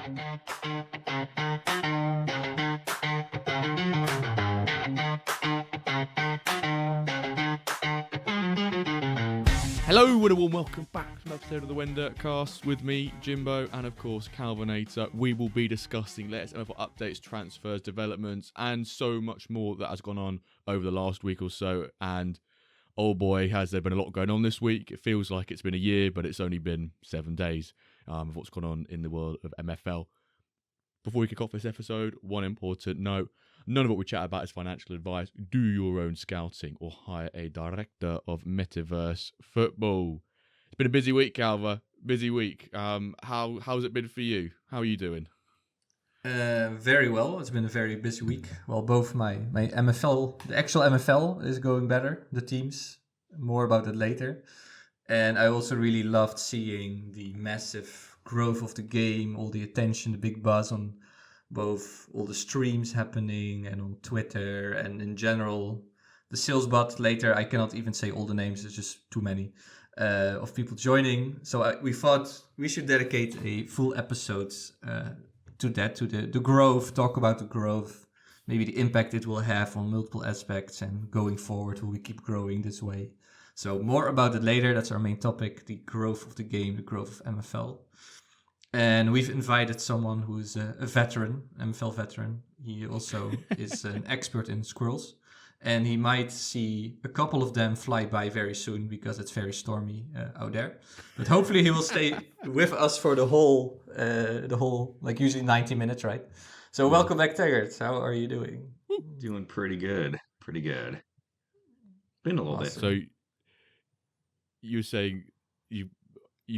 Hello and a warm welcome back to an episode of the WenDirk Cast with me, Jimbo, and of course Calvinator. We will be discussing latest MFL updates, transfers, developments, and so much more that has gone on over the last week or so. And oh boy, has there been a lot going on this week. It feels like it's been a year, but it's only been 7 days of what's gone on in the world of MFL. Before we kick off this episode, one important note. None of what we chat about is financial advice. Do your own scouting or hire a director of Metaverse football. It's been a busy week, Calva. Busy week. How's it been for you? How are you doing? Very well. It's been a very busy week. Well, both my MFL, the actual MFL is going better. The teams, more about it later. And I also really loved seeing the massive growth of the game, all the attention, the big buzz on both all the streams happening and on Twitter and in general. The sales bot later, I cannot even say all the names, there's just too many of people joining. So we thought we should dedicate a full episode to that, to the growth, talk about the growth, maybe the impact it will have on multiple aspects and going forward, will we keep growing this way? So more about it later, that's our main topic, the growth of the game, the growth of MFL. And we've invited someone who's a veteran, MFL veteran. He also is an expert in squirrels. And he might see a couple of them fly by very soon because it's very stormy out there. But hopefully he will stay with us for the whole, like usually 90 minutes, right? So welcome back, Tagerd. How are you doing? Doing pretty good. Pretty good. Been a little bit. So you're saying you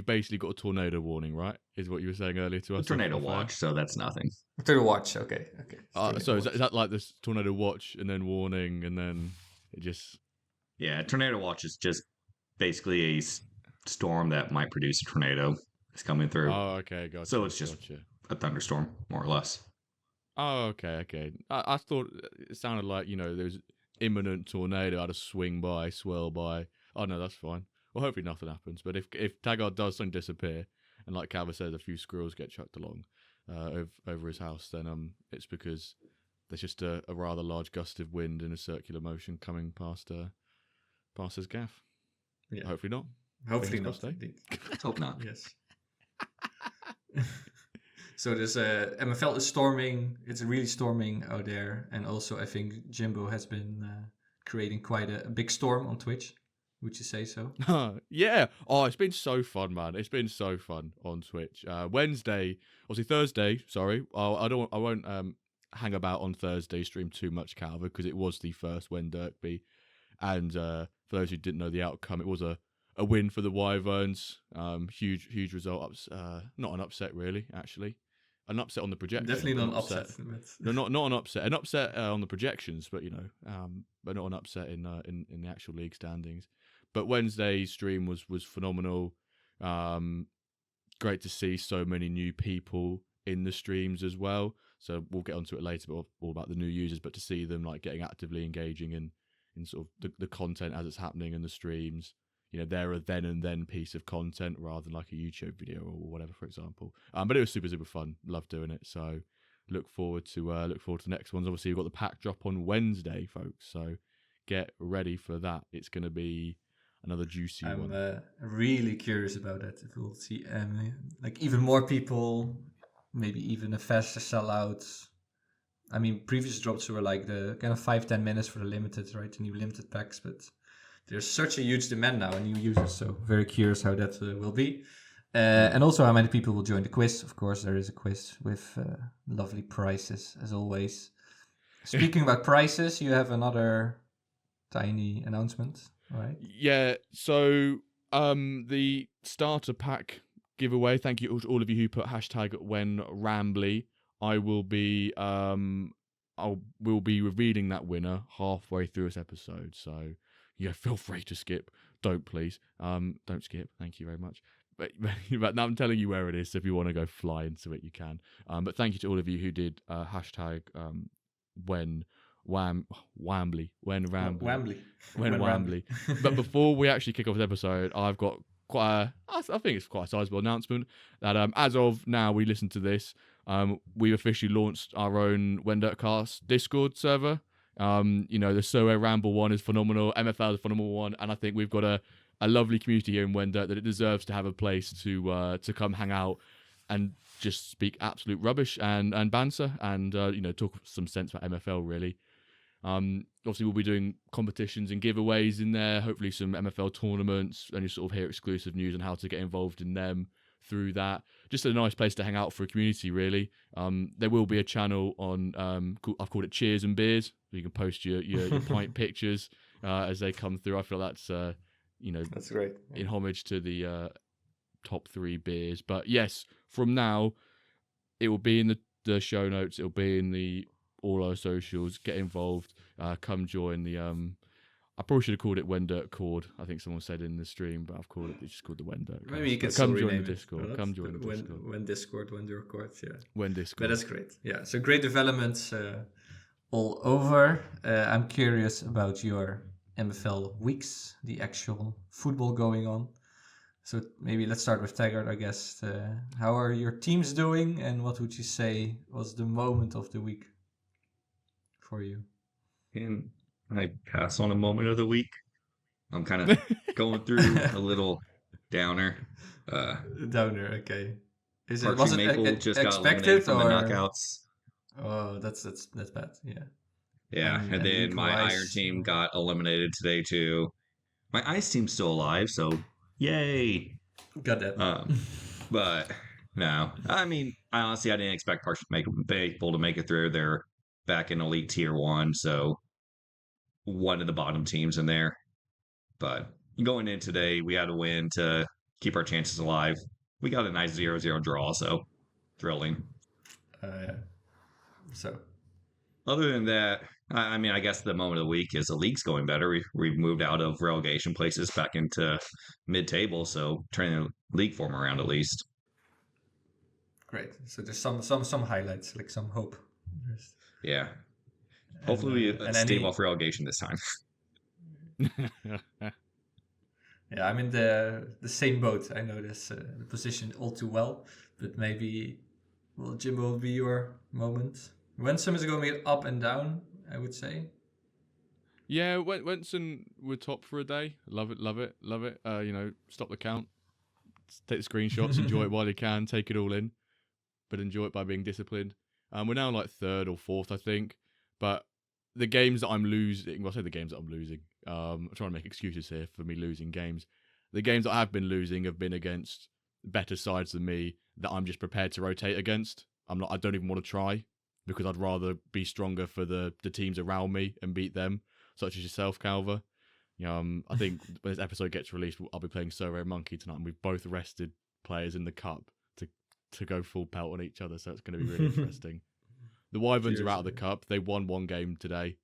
basically got a tornado warning, right? Is what you were saying earlier to us? A tornado watch, so that's nothing. Tornado watch, okay. So is that like this tornado watch and then warning and then it just... Yeah, tornado watch is just basically a storm that might produce a tornado. It's coming through. Oh, okay, gotcha. So it's just a thunderstorm, more or less. Oh, okay. I thought it sounded like, there was imminent tornado, had to swing by, swirl by. Oh, no, that's fine. Well, hopefully nothing happens. But if Tagerd does suddenly disappear, and like Calva said, a few squirrels get chucked along over his house, then it's because there's just a rather large gust of wind in a circular motion coming past his gaff. Yeah. Hopefully not. Hopefully not. Let's hope not. Yes. So this MFL is storming. It's really storming out there. And also I think Jimbo has been creating quite a big storm on Twitch. Would you say so? Yeah. Oh, it's been so fun, man. It's been so fun on Twitch. Thursday. Sorry, I won't hang about on Thursday stream too much, Calva, because it was the first WenDirk, and for those who didn't know the outcome, it was a win for the Wyverns. Huge result. Not an upset, really. Actually, an upset on the projections. Definitely not an upset. No, not an upset. An upset on the projections, but but not an upset in the actual league standings. But Wednesday's stream was phenomenal. Great to see so many new people in the streams as well. So we'll get onto it later, but all about the new users. But to see them like getting actively engaging in sort of the content as it's happening in the streams, they're a then and then piece of content rather than like a YouTube video or whatever, for example. But it was super fun. Loved doing it. So look forward to the next ones. Obviously, we've got the pack drop on Wednesday, folks. So get ready for that. It's going to be another juicy one. I'm really curious about that. If we'll see like even more people, maybe even a faster sellout. I mean, previous drops were like the kind of 5-10 minutes for the limited, right? The new limited packs, but there's such a huge demand now and new users. So very curious how that will be. And also how many people will join the quiz. Of course, there is a quiz with lovely prizes as always. Speaking about prices, you have another tiny announcement. Right. Yeah, so the starter pack giveaway, thank you to all of you who put hashtag WenRambly. I will be revealing that winner halfway through this episode. So yeah, feel free to skip. Don't please. Don't skip. Thank you very much. But now I'm telling you where it is, so if you want to go fly into it, you can. But thank you to all of you who did hashtag WenRambly. But before we actually kick off the episode, I've got I think it's quite a sizable announcement that as of now we listen to this, we've officially launched our own WenDirkCast Discord server. The So Ramble one is phenomenal. MFL is a phenomenal one, and I think we've got a lovely community here in WenDirk that it deserves to have a place to come hang out and just speak absolute rubbish and banter and talk some sense about MFL really. Obviously we'll be doing competitions and giveaways in there, hopefully some MFL tournaments, and you sort of hear exclusive news on how to get involved in them through that. Just a nice place to hang out for a community really. There will be a channel on I've called it Cheers and Beers, so you can post your pint pictures as they come through. I feel that's that's great. In homage to the top 3 beers. But yes, from now it will be in the show notes, it'll be in all our socials. Get involved, come join the I probably should have called it WenDirk Cord. I think someone said in the stream, but it's just called the WenDirk. Maybe you can come join the rename Discord. it. Come join the Discord. WenDirk Cord, yeah. WenDiscord. But that's great. Yeah, so great developments all over. I'm curious about your MFL weeks, the actual football going on. So maybe let's start with Tagerd, I guess. How are your teams doing, and what would you say was the moment of the week for you? Can I pass on a moment of the week? I'm kind of going through a little downer. Downer, okay. Was it just got eliminated from the knockouts? Oh, that's bad. Yeah. Yeah, and then my Iron team got eliminated today too. My Ice team's still alive, so yay! Got that. But no, I mean, I didn't expect People to make it through. They're back in Elite Tier 1, so one of the bottom teams in there. But going in today, we had to win to keep our chances alive. We got a nice 0-0 draw, so thrilling. Yeah. So, other than that, I guess the moment of the week is the league's going better. We've moved out of relegation places back into mid-table, so turning the league form around at least. Great. So there's some highlights, like some hope. Yeah. Hopefully we stave off relegation this time. Yeah, I'm in the same boat. I know this the position all too well, but maybe Jimbo will be your moment. Wenson is going up and down, I would say. Yeah, Wenson we're top for a day. Love it. Stop the count. Take the screenshots, enjoy it while you can, take it all in, but enjoy it by being disciplined. We're now like 3rd or 4th, I think, but the games that I'm losing, well, I say the games that I'm losing, I'm trying to make excuses here for me losing games. The games that I have been losing have been against better sides than me that I'm just prepared to rotate against. I don't even want to try because I'd rather be stronger for the teams around me and beat them, such as yourself, Calva. I think when this episode gets released, I'll be playing So Rare Monkey tonight, and we've both rested players in the cup to go full pelt on each other, so it's going to be really interesting. The Wyverns are out of the cup. They won one game today.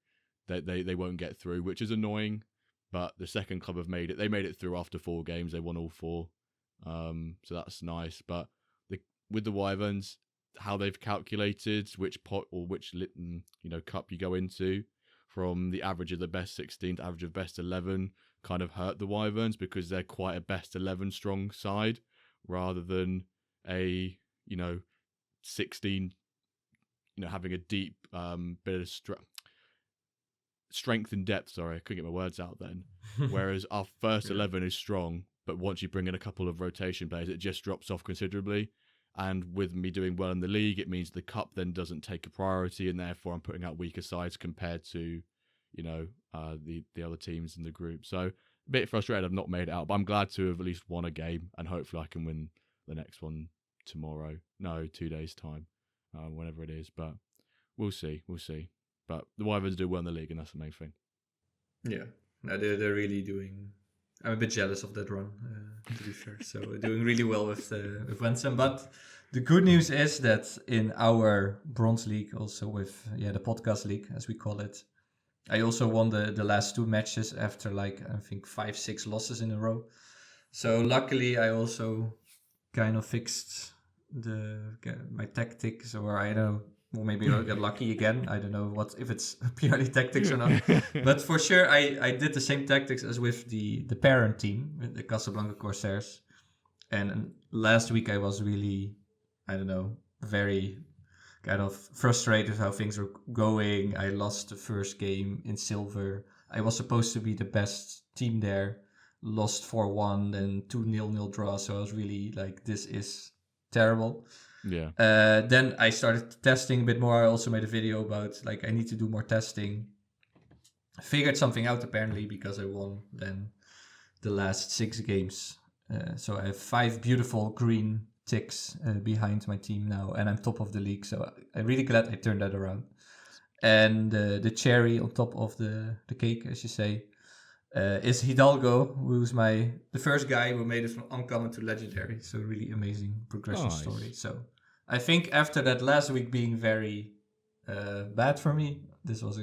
They won't get through, which is annoying. But the second club have made it. They made it through after 4 games. They won all 4, so that's nice. But with the Wyverns, how they've calculated which pot or which cup you go into, from the average of the best 16 to average of best 11, kind of hurt the Wyverns because they're quite a best 11 strong side rather than a 16. Having a deep bit of strength and depth. Sorry, I couldn't get my words out then. Whereas our first 11 is strong, but once you bring in a couple of rotation players, it just drops off considerably. And with me doing well in the league, it means the cup then doesn't take a priority, and therefore I'm putting out weaker sides compared to, the other teams in the group. So a bit frustrated I've not made it out, but I'm glad to have at least won a game, and hopefully I can win the next one tomorrow. No, 2 days time. Whenever it is, but we'll see. But the Wyverns do well in the league, and that's the main thing. Yeah, no, they're really doing. I'm a bit jealous of that run, to be fair. So doing really well with Wenson. But the good news is that in our Bronze League, also with the podcast league as we call it, I also won the last 2 matches after I think 5-6 losses in a row. So luckily, I also kind of fixed my tactics, or I don't know, well, maybe I'll get lucky again. I don't know if it's purely tactics or not. But for sure, I did the same tactics as with the parent team, with the Casablanca Corsairs. And last week I was really, I don't know, very kind of frustrated how things were going. I lost the first game in silver. I was supposed to be the best team there. Lost 4-1, then 2-0 draw. So I was really like, this is terrible. Yeah. Then I started testing a bit more. I also made a video about like I need to do more testing. Figured something out apparently because I won then the last 6 games. So I have 5 beautiful green ticks behind my team now, and I'm top of the league. So I'm really glad I turned that around. And the cherry on top of the cake, as you say, is Hidalgo, who's the first guy who made it from uncommon to legendary. So really amazing progression story. So I think after that last week being very bad for me, this was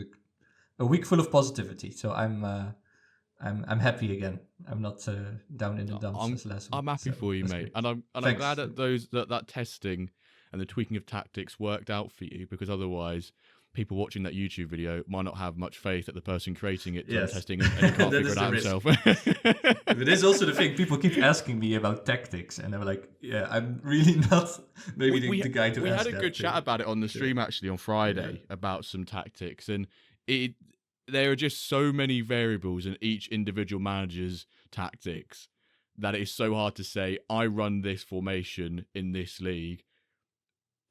a week full of positivity. So I'm happy again. I'm not down in the dumps as last week. I'm happy for you, mate. Great. And I'm glad that that testing and the tweaking of tactics worked out for you, because otherwise people watching that YouTube video might not have much faith that the person creating it testing and can't figure it out himself. But there's also the thing, people keep asking me about tactics, and I'm like, yeah, I'm really not maybe the guy to ask. We had a good chat about it on the stream actually on Friday about some tactics, and there are just so many variables in each individual manager's tactics that it is so hard to say, I run this formation in this league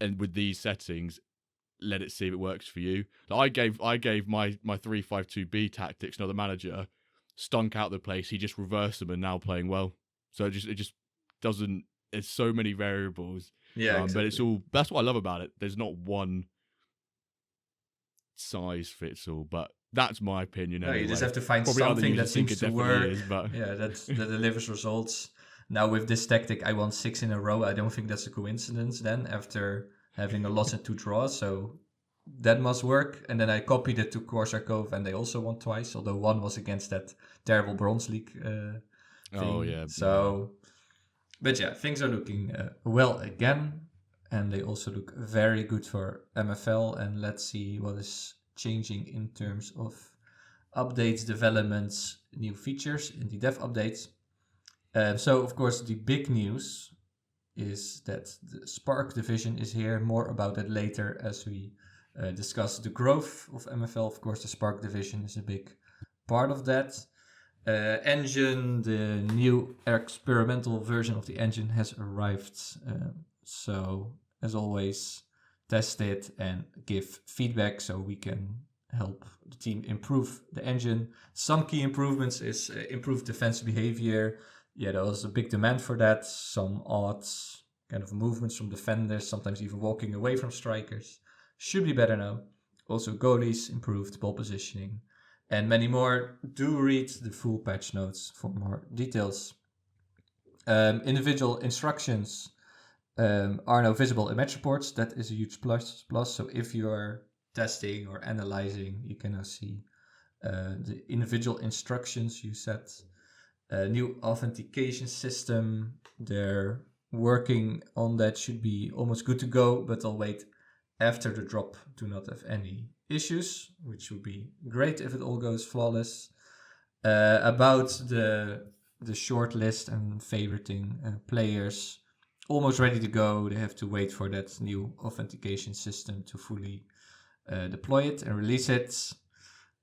and with these settings, let it see if it works for you. Like I gave my 3-5-2B tactics to another manager, stunk out the place. He just reversed them and now playing well. So it just doesn't. There's so many variables. Yeah, exactly. But it's all. That's what I love about it. There's not one size fits all. But that's my opinion. Anyway. You just have to find something that seems to work. That delivers results. Now with this tactic, I won 6 in a row. I don't think that's a coincidence. Then after having a loss and 2 draws, so that must work. And then I copied it to Korsakov, and they also won twice, although one was against that terrible Bronze League thing. Oh, yeah. So, but yeah, things are looking well again, and they also look very good for MFL. And let's see what is changing in terms of updates, developments, new features in the dev updates. So, of course, the big news is that the Spark division is here. More about that later as we discuss the growth of MFL. Of course, the Spark division is a big part of that. Engine, the new experimental version of the engine has arrived. So, as always, test it and give feedback so we can help the team improve the engine. Some key improvements is improved defense behavior. Yeah, there was a big demand for that. Some odd kind of movements from defenders, sometimes even walking away from strikers. Should be better now. Also, goalies improved, ball positioning, and many more. Do read the full patch notes for more details. Individual instructions are now visible in match reports. That is a huge plus. So if you are testing or analyzing, you can now see the individual instructions you set. New authentication system, they're working on that, should be almost good to go, but I'll wait after the drop to not have any issues, which would be great if it all goes flawless. About the short list and favoriting players, almost ready to go. They have to wait for that new authentication system to fully deploy it and release it.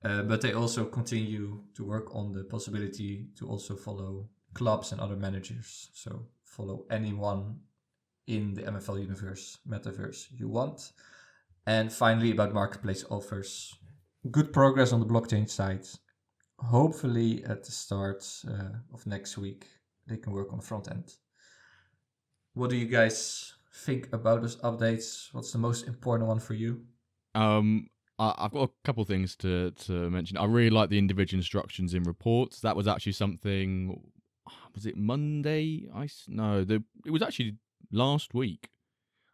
But they also continue to work on the possibility to also follow clubs and other managers. So follow anyone in the MFL universe, Metaverse you want. And finally, about marketplace offers. Good progress on the blockchain side. Hopefully at the start of next week, they can work on the front end. What do you guys think about those updates? What's the most important one for you? I've got a couple of things to mention. I really like the individual instructions in reports. That was actually something. Was it Monday? It was actually last week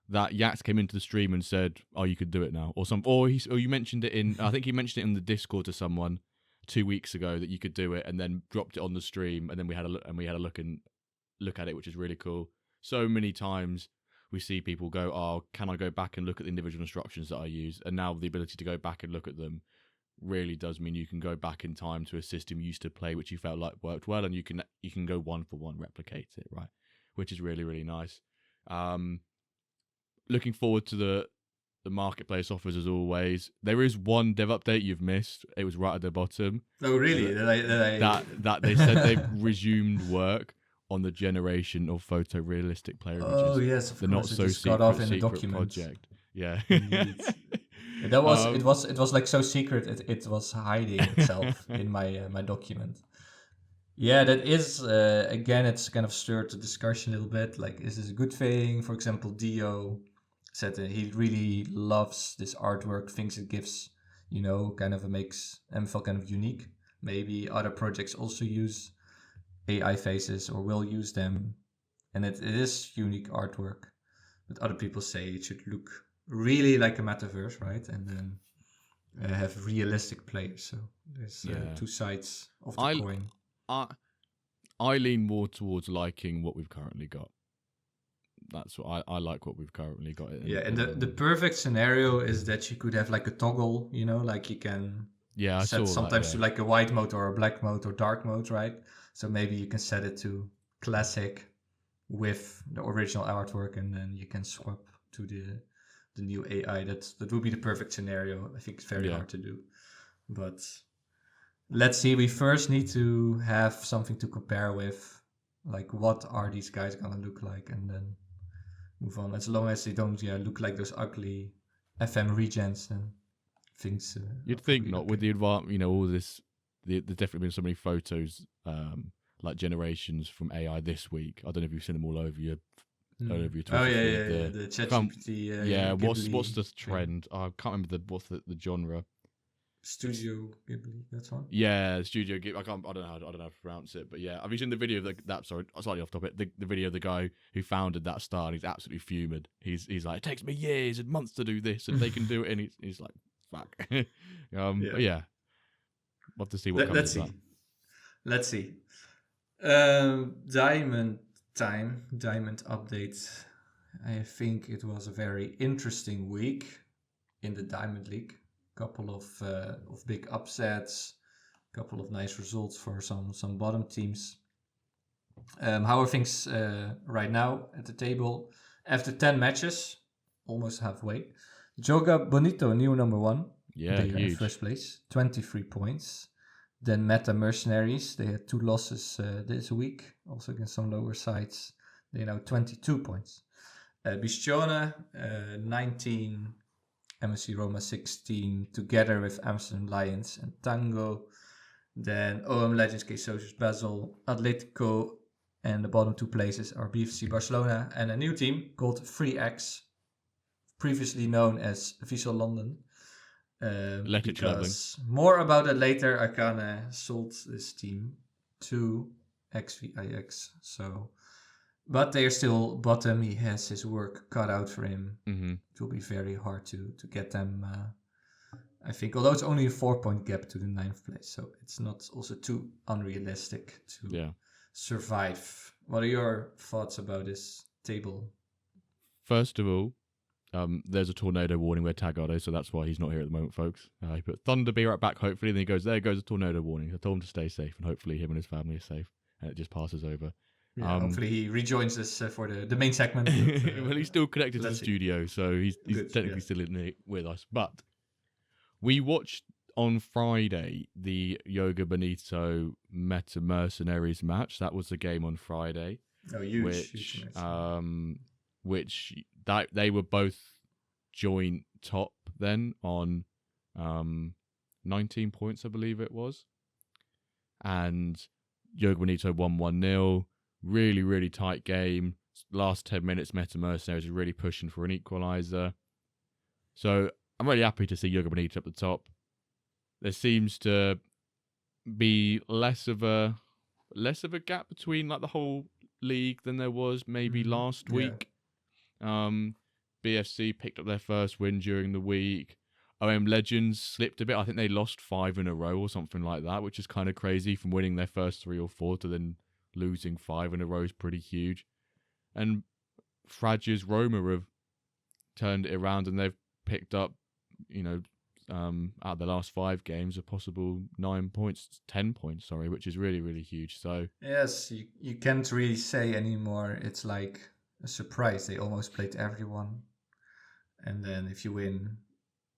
that Yax came into the stream and said, "Oh, you could do it now," or you mentioned it in. I think he mentioned it in the Discord to someone 2 weeks ago that you could do it, and then dropped it on the stream, and then we had a look at it, which is really cool. So many times we see people go, "Oh, can I go back and look at the individual instructions that I use?" And now the ability to go back and look at them really does mean you can go back in time to a system you used to play, which you felt like worked well, and you can go 1-for-1 replicate it, right? Which is really, really nice. Looking forward to the marketplace offers as always. There is one dev update you've missed. It was right at the bottom. Oh, really? That they said they've resumed work on the generation of photorealistic player images. Oh, yes, of the course. not It so just got off in the secret document. project. Yeah. Indeed. That was it was like so secret it was hiding itself in my document. Yeah, that is again it's kind of stirred the discussion a little bit. Like, is this a good thing? For example, Dio said that he really loves this artwork, thinks it gives, kind of makes MFL kind of unique. Maybe other projects also use AI faces or will use them, and it is unique artwork. But other people say it should look really like a metaverse, right? And then have realistic players. So there's two sides of the coin. I lean more towards liking what we've currently got. That's what I like what we've currently got. And the perfect scenario is that you could have like a toggle, like you can set sometimes to like a white mode or a black mode or dark mode, right? So maybe you can set it to classic with the original artwork, and then you can swap to the new AI. That would be the perfect scenario. I think it's very hard to do, but let's see. We first need to have something to compare with, like what are these guys gonna look like, and then move on. As long as they don't look like those ugly FM regens and things. You'd think not with the advance, all this. There's definitely been so many photos, like generations from AI this week. I don't know if you've seen them all over your Twitter. Oh yeah. The ChatGPT. What's the trend? I can't remember what's the genre. Studio Ghibli, that's one. Yeah, Studio Ghibli. I don't know how to pronounce it, but yeah, have you seen the video of that? Sorry, slightly off topic. The video of the guy who founded that style. He's absolutely fuming. He's like, it takes me years and months to do this, and they can do it, and he's like, fuck. But yeah, we'll have to see what comes of that. Let's see. Diamond update. I think it was a very interesting week in the Diamond League. Couple of big upsets, couple of nice results for some bottom teams. How are things right now at the table? After 10 matches, almost halfway. Joga Bonito, new number one. Yeah, they are in first place, 23 points. Then Meta Mercenaries, they had 2 losses this week, also against some lower sides. They are now 22 points. Bistione, 19. MSC Roma 16, together with Amsterdam Lions and Tango. Then OM Legends, K-Socios Basel, Atletico, and the bottom 2 places are BFC Barcelona and a new team called 3X, previously known as Visual London. Because more about that later. Akane sold this team to XVIX, so... But they are still bottom. He has his work cut out for him. Mm-hmm. It will be very hard to get them, I think. Although it's only a 4-point gap to the 9th place. So it's not also too unrealistic to survive. What are your thoughts about this table? First of all, there's a tornado warning where Tagerd is, so that's why he's not here at the moment, folks. He put Thunder be right back, hopefully. And then he goes, there goes a tornado warning. I told him to stay safe, and hopefully him and his family are safe. And it just passes over. Yeah, hopefully he rejoins us for the main segment. But, well, he's still connected to the studio, so he's technically still in it with us. But we watched on Friday the Yoga Bonito Meta Mercenaries match. That was the game on Friday. Oh, huge which they were both joint top then on 19 points, I believe it was. And Yoga Bonito won 1-0. Really, really tight game. Last 10 minutes, Meta Mercenaries are really pushing for an equaliser. So I'm really happy to see Yoga Bonito up the top. There seems to be less of a gap between like the whole league than there was maybe last week. BFC picked up their first win during the week. OM Legends slipped a bit. I think they lost 5 in a row or something like that, which is kind of crazy from winning their first 3 or 4 to then losing 5 in a row is pretty huge. And Frag's Roma have turned it around and they've picked up, out of the last 5 games, a possible 10 points, which is really, really huge. So yes, you can't really say anymore. It's like a surprise. They almost played everyone. And then if you win,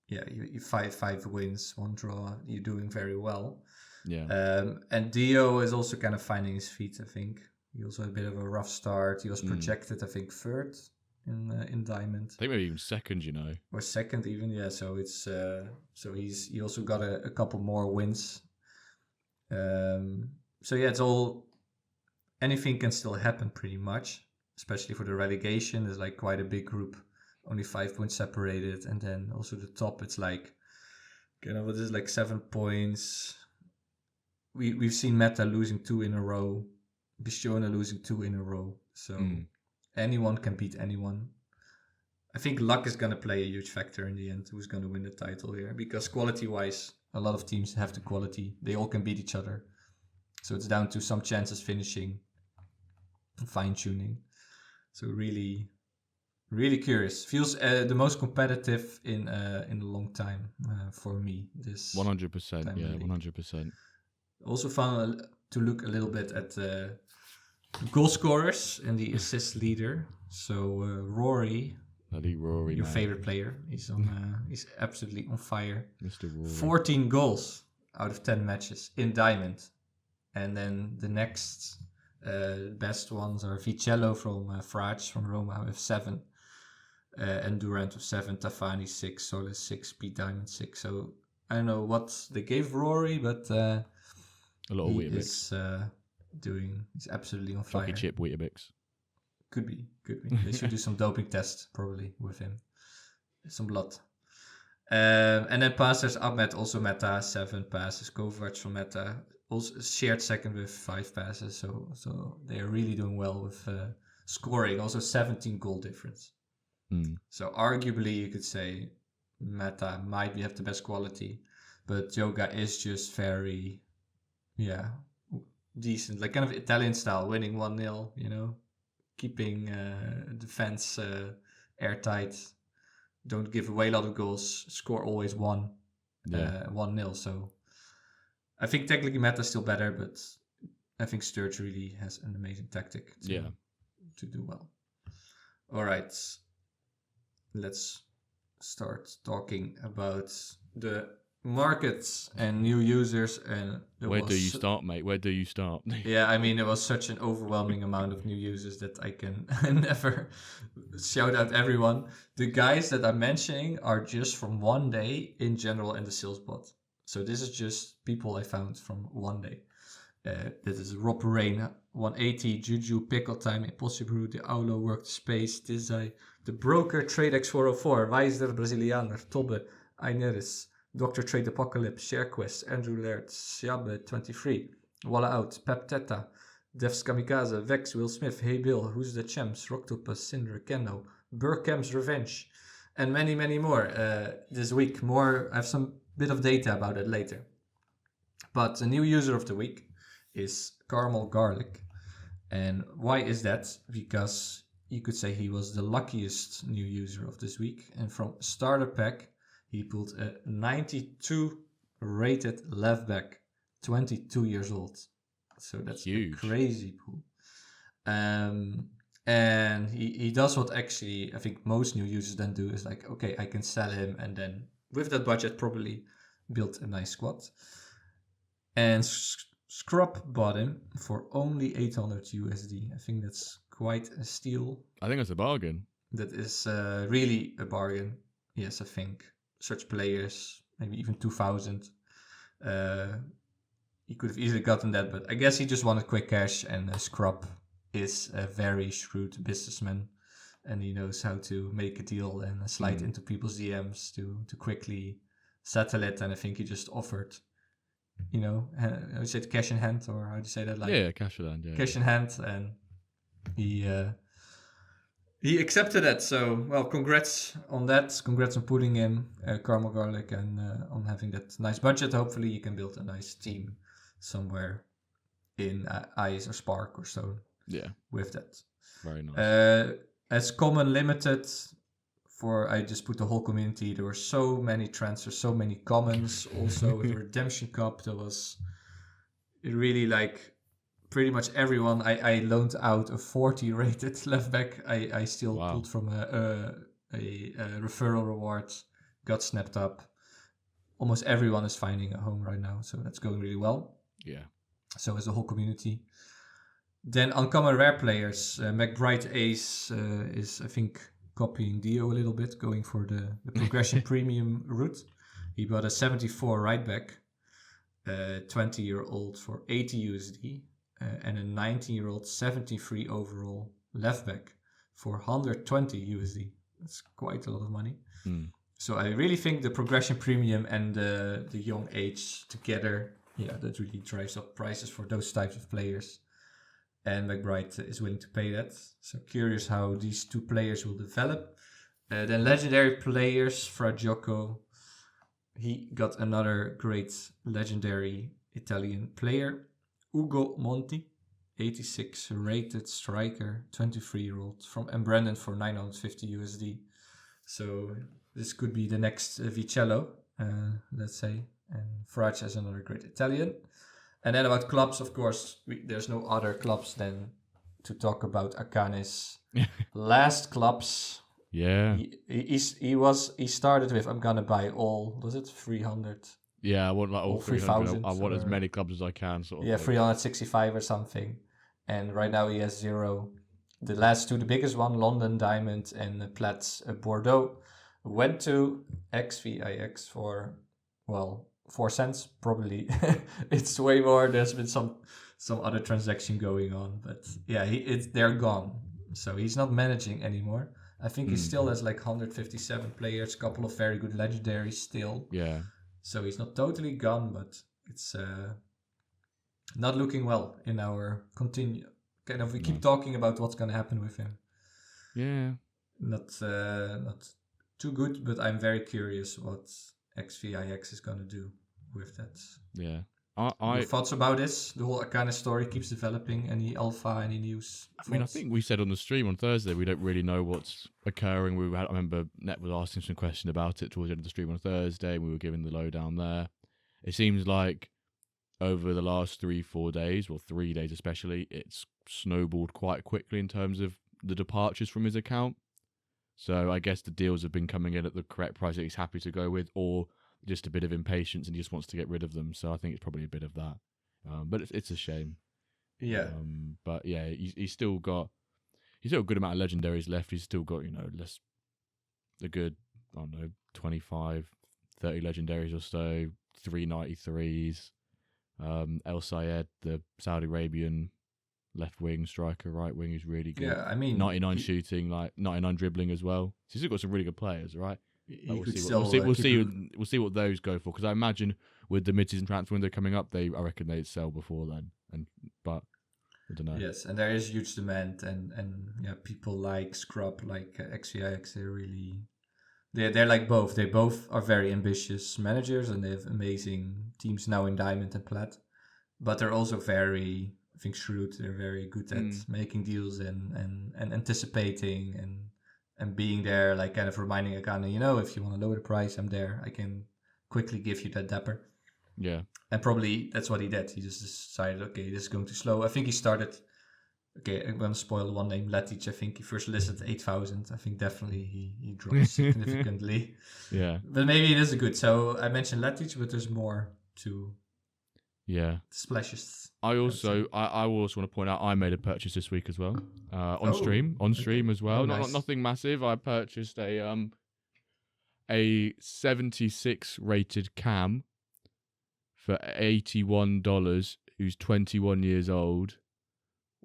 you 5 wins, 1 draw, you're doing very well. Yeah. And Dio is also kind of finding his feet, I think. He also had a bit of a rough start. He was projected, I think, 3rd in Diamond. I think maybe even 2nd, you know. Or 2nd even, yeah. So it's he also got a couple more wins. So yeah, it's all, anything can still happen pretty much, especially for the relegation. There's like quite a big group, only 5 points separated, and then also the top, it's like, what is it, like 7 points. We've seen Meta losing 2 in a row, Bishona losing 2 in a row, so anyone can beat anyone. I think luck is going to play a huge factor in the end, who's going to win the title here, because quality-wise, a lot of teams have the quality. They all can beat each other. So it's down to some chances finishing, fine-tuning. So really, really curious. Feels the most competitive in a long time for me. This 100%, yeah, 100%. Also fun to look a little bit at the goal scorers and the assist leader. So Rory, Rory, your man. favorite player, he's absolutely on fire. Mr. Rory. 14 goals out of 10 matches in Diamond. And then the next best ones are Vicello from Frage from Roma with 7. And Durant with 7, Tafani 6, Solis 6, Pete Diamond 6. So I don't know what they gave Rory, but a lot of Weetabix. He's absolutely on fire. Chucky chip Weetabix. Could be. They should do some doping tests probably with him. Some blood. And then passers, Ahmed also Meta, 7 passes. Kovac from Meta also shared 2nd with 5 passes. So they are really doing well with scoring. Also 17 goal difference. So arguably you could say Meta might have the best quality, but Yoga is just very, decent. Like kind of Italian style, winning 1-0, keeping defense airtight. Don't give away a lot of goals. Score always 1-0. So I think technically Meta is still better, but I think Sturge really has an amazing tactic to do well. All right. Let's start talking about the markets and new users. And where do you start, mate? Where do you start? Yeah, I mean, there was such an overwhelming amount of new users that I can never shout out everyone. The guys that I'm mentioning are just from one day in general in the sales bot. So this is just people I found from one day. This is Rob Rain, 180, Juju, Pickle Time, Impossible, The Aulo, Worked Space, Tizai, The Broker, TradeX 404, Weiser, Brazilianer, Tobbe, Aineris, Dr. Trade Apocalypse, ShareQuest, Andrew Laird, Siabe 23, Walla Out, Pep Teta, Devs Kamikaze, Vex, Will Smith, Hey Bill, Who's the Champs, Rocktopus, Cinder, Kenno, Burkham's Revenge, and many, many more this week. I have some bit of data about it later. But the new user of the week is Caramel Garlic. And why is that? Because you could say he was the luckiest new user of this week. And from starter pack, he pulled a 92 rated left back, 22 years old. So that's huge. A crazy pull. And he does what actually I think most new users then do is like, okay, I can sell him and then with that budget probably build a nice squad. And Scrub bought him for only 800 USD. I think that's quite a steal. I think that's a bargain. That is really a bargain. Yes, I think. Such players, maybe even 2,000. He could have easily gotten that, but I guess he just wanted quick cash, and Scrub is a very shrewd businessman, and he knows how to make a deal and slide into people's DMs to quickly settle it, and I think he just offered, how is it, cash in hand, or how do you say that? Cash in hand, yeah. Cash in hand, and he accepted that, so, well, congrats on that. Congrats on putting in Caramel Garlic and on having that nice budget. Hopefully you can build a nice team somewhere in Ice or Spark or so. Yeah. With that. Very nice. As common limited, I just put the whole community. There were so many transfers, so many commons. Also with the Redemption Cup, there was really like... Pretty much everyone I loaned out a 40 rated left back. I still pulled from a referral reward, got snapped up. Almost everyone is finding a home right now, so that's going really well. Yeah. So is the whole community. Then uncommon rare players, McBride Ace is, I think, copying Dio a little bit, going for the progression premium route. He bought a 74 right back, 20-year-old for 80 USD, and a 19-year-old 73 overall left back for 120 USD. That's quite a lot of money. So I really think the progression premium and the young age together, that really drives up prices for those types of players. And McBride is willing to pay that. So curious how these two players will develop. Then legendary players, Fra Gioco. He got another great legendary Italian player, Ugo Monti, 86 rated striker, 23-year-old from Brandon for 950 USD. So this could be the next Vicello, let's say. And Frage is another great Italian. And then about clubs, of course, there's no other clubs than to talk about Akane's last clubs. Yeah. He started with, I'm gonna buy all, was it 300? Yeah, I want like all 3,000. I want as or- many clubs as I can, sort of. Yeah, thing. 365 or something. And right now he has 0. The last two, the biggest one, London Diamond and Platts Bordeaux, went to XVIX for, 4 cents probably. It's way more. There's been some other transaction going on, but yeah, they're gone. So he's not managing anymore. I think he still has like 157 players, couple of very good legendaries still. Yeah. So he's not totally gone, but it's not looking well in our continue. Kind of, we keep talking about what's going to happen with him. Yeah. Not too good, but I'm very curious what XVIX is going to do with that. Yeah. Your thoughts about this? The whole Akane story keeps developing. Any alpha, any news? I mean, I think we said on the stream on Thursday we don't really know what's occurring. I remember Net was asking some question about it towards the end of the stream on Thursday, and we were giving the lowdown there. It seems like over the last 3-4 days, well, 3 days especially, it's snowballed quite quickly in terms of the departures from his account. So I guess the deals have been coming in at the correct price that he's happy to go with, or just a bit of impatience and he just wants to get rid of them. So I think it's probably a bit of that. But it's a shame. Yeah. But yeah, he's still got a good amount of legendaries left. He's still got, a good, 25, 30 legendaries or so, 393s. El Sayed, the Saudi Arabian left wing striker, right wing, who's really good. Yeah, I mean, 99 shooting, like 99 dribbling as well. So he's still got some really good players, right? We'll see what those go for, because I imagine with the mid-season transfer window coming up, I reckon they'd sell before then. But I don't know. Yes, and there is huge demand, and people like Scrub, like XVIX, they're like both. They both are very ambitious managers, and they have amazing teams now in Diamond and Plat. But they're also very, I think, shrewd. They're very good at making deals and anticipating and being there, like kind of reminding Akane, if you want to lower the price, I'm there. I can quickly give you that dapper. Yeah. And probably that's what he did. He just decided, okay, this is going too slow. I think he started, I'm going to spoil one name, Letic. I think he first listed 8,000. I think definitely he dropped significantly. Yeah. But maybe it is good. So I mentioned Letic, but there's more to splashes. I also want to point out I made a purchase this week as well, on stream as well. Nice. Not nothing massive. I purchased a 76 rated cam for $81, who's 21 years old,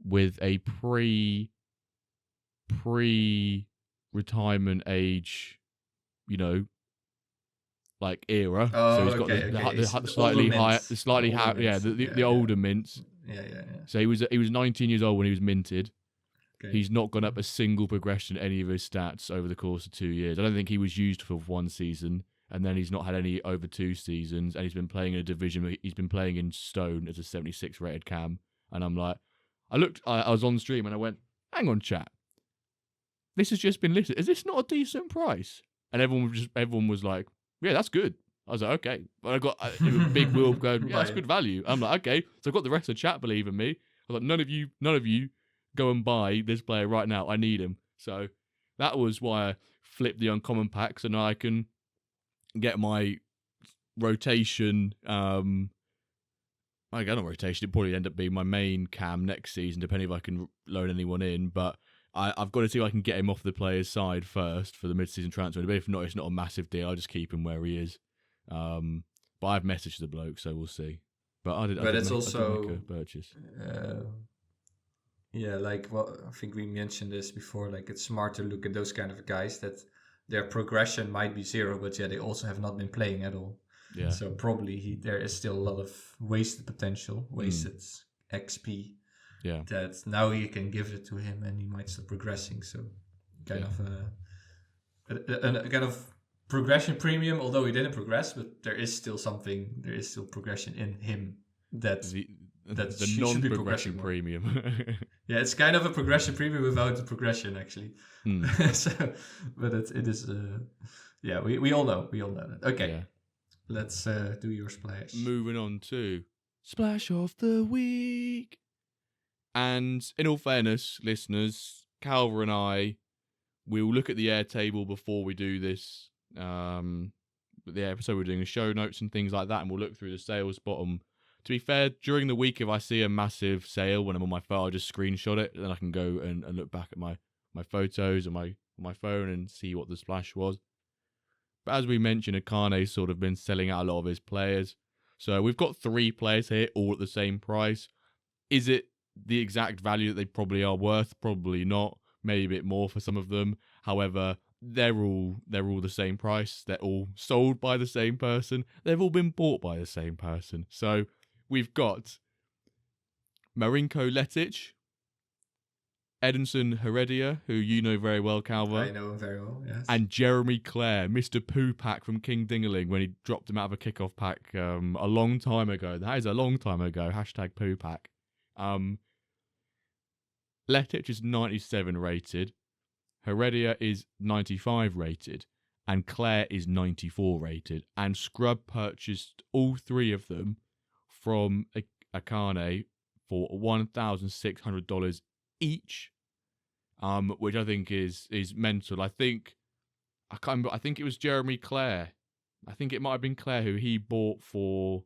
with a pre-retirement age, like era. So he's got the slightly higher, the older mints. Yeah. So he was 19 years old when he was minted. Okay. He's not gone up a single progression in any of his stats over the course of 2 years. I don't think he was used for 1 season, and then he's not had any over 2 seasons, and he's been playing in a division where he's been playing in Stone as a 76 rated cam. And I'm like, I was on stream and I went, hang on, chat. This has just been listed. Is this not a decent price? And everyone was like, yeah, that's good. I was like, okay. But I got a big wheel going, yeah, that's good value. I'm like, okay. So I've got the rest of the chat believe in me. I was like, none of you go and buy this player right now. I need him. So That was why I flipped the uncommon pack, so now I can get my rotation. I got on rotation. It'd probably end up being my main cam next season, depending if I can load anyone in. But I've got to see if I can get him off the player's side first for the mid-season transfer. But if not, it's not a massive deal. I'll just keep him where he is. But I've messaged the bloke, so we'll see. But I did make a purchase. Yeah, like I think we mentioned this before. Like it's smart to look at those kind of guys that their progression might be 0, but they also have not been playing at all. Yeah. So probably there is still a lot of wasted potential, wasted XP. Yeah. That now you can give it to him and he might start progressing. So kind of a kind of progression premium, although he didn't progress, but there is still progression in him that the should be non-progression premium. Yeah, it's kind of a progression premium without the progression actually. So, but it is yeah, we all know that. Okay. Yeah. Let's do your splash. Moving on to Splash of the Week. And in all fairness, listeners, Calver and I will look at the air table before we do this. The episode we're doing show notes and things like that, and we'll look through the sales bottom. To be fair, during the week, if I see a massive sale when I'm on my phone, I'll just screenshot it, and then I can go and look back at my photos on my phone and see what the splash was. But as we mentioned, Akane's sort of been selling out a lot of his players. So we've got 3 players here, all at the same price. Is it the exact value that they probably are worth? Probably not. Maybe a bit more for some of them. However, they're all the same price. They're all sold by the same person. They've all been bought by the same person. So we've got Marinko Letic, Edinson Heredia, who you know very well, Calvo. I know him very well, yes. And Jeremy Clare, Mr. Poo Pack from King Dingaling, when he dropped him out of a kickoff pack a long time ago. That is a long time ago. # Poo Pack. Letic is 97 rated. Heredia is 95 rated. And Clare is 94 rated. And Scrub purchased all 3 of them from Akane for $1,600 each. Which I think is mental. I think it was Jeremy Clare. I think it might have been Clare who he bought for,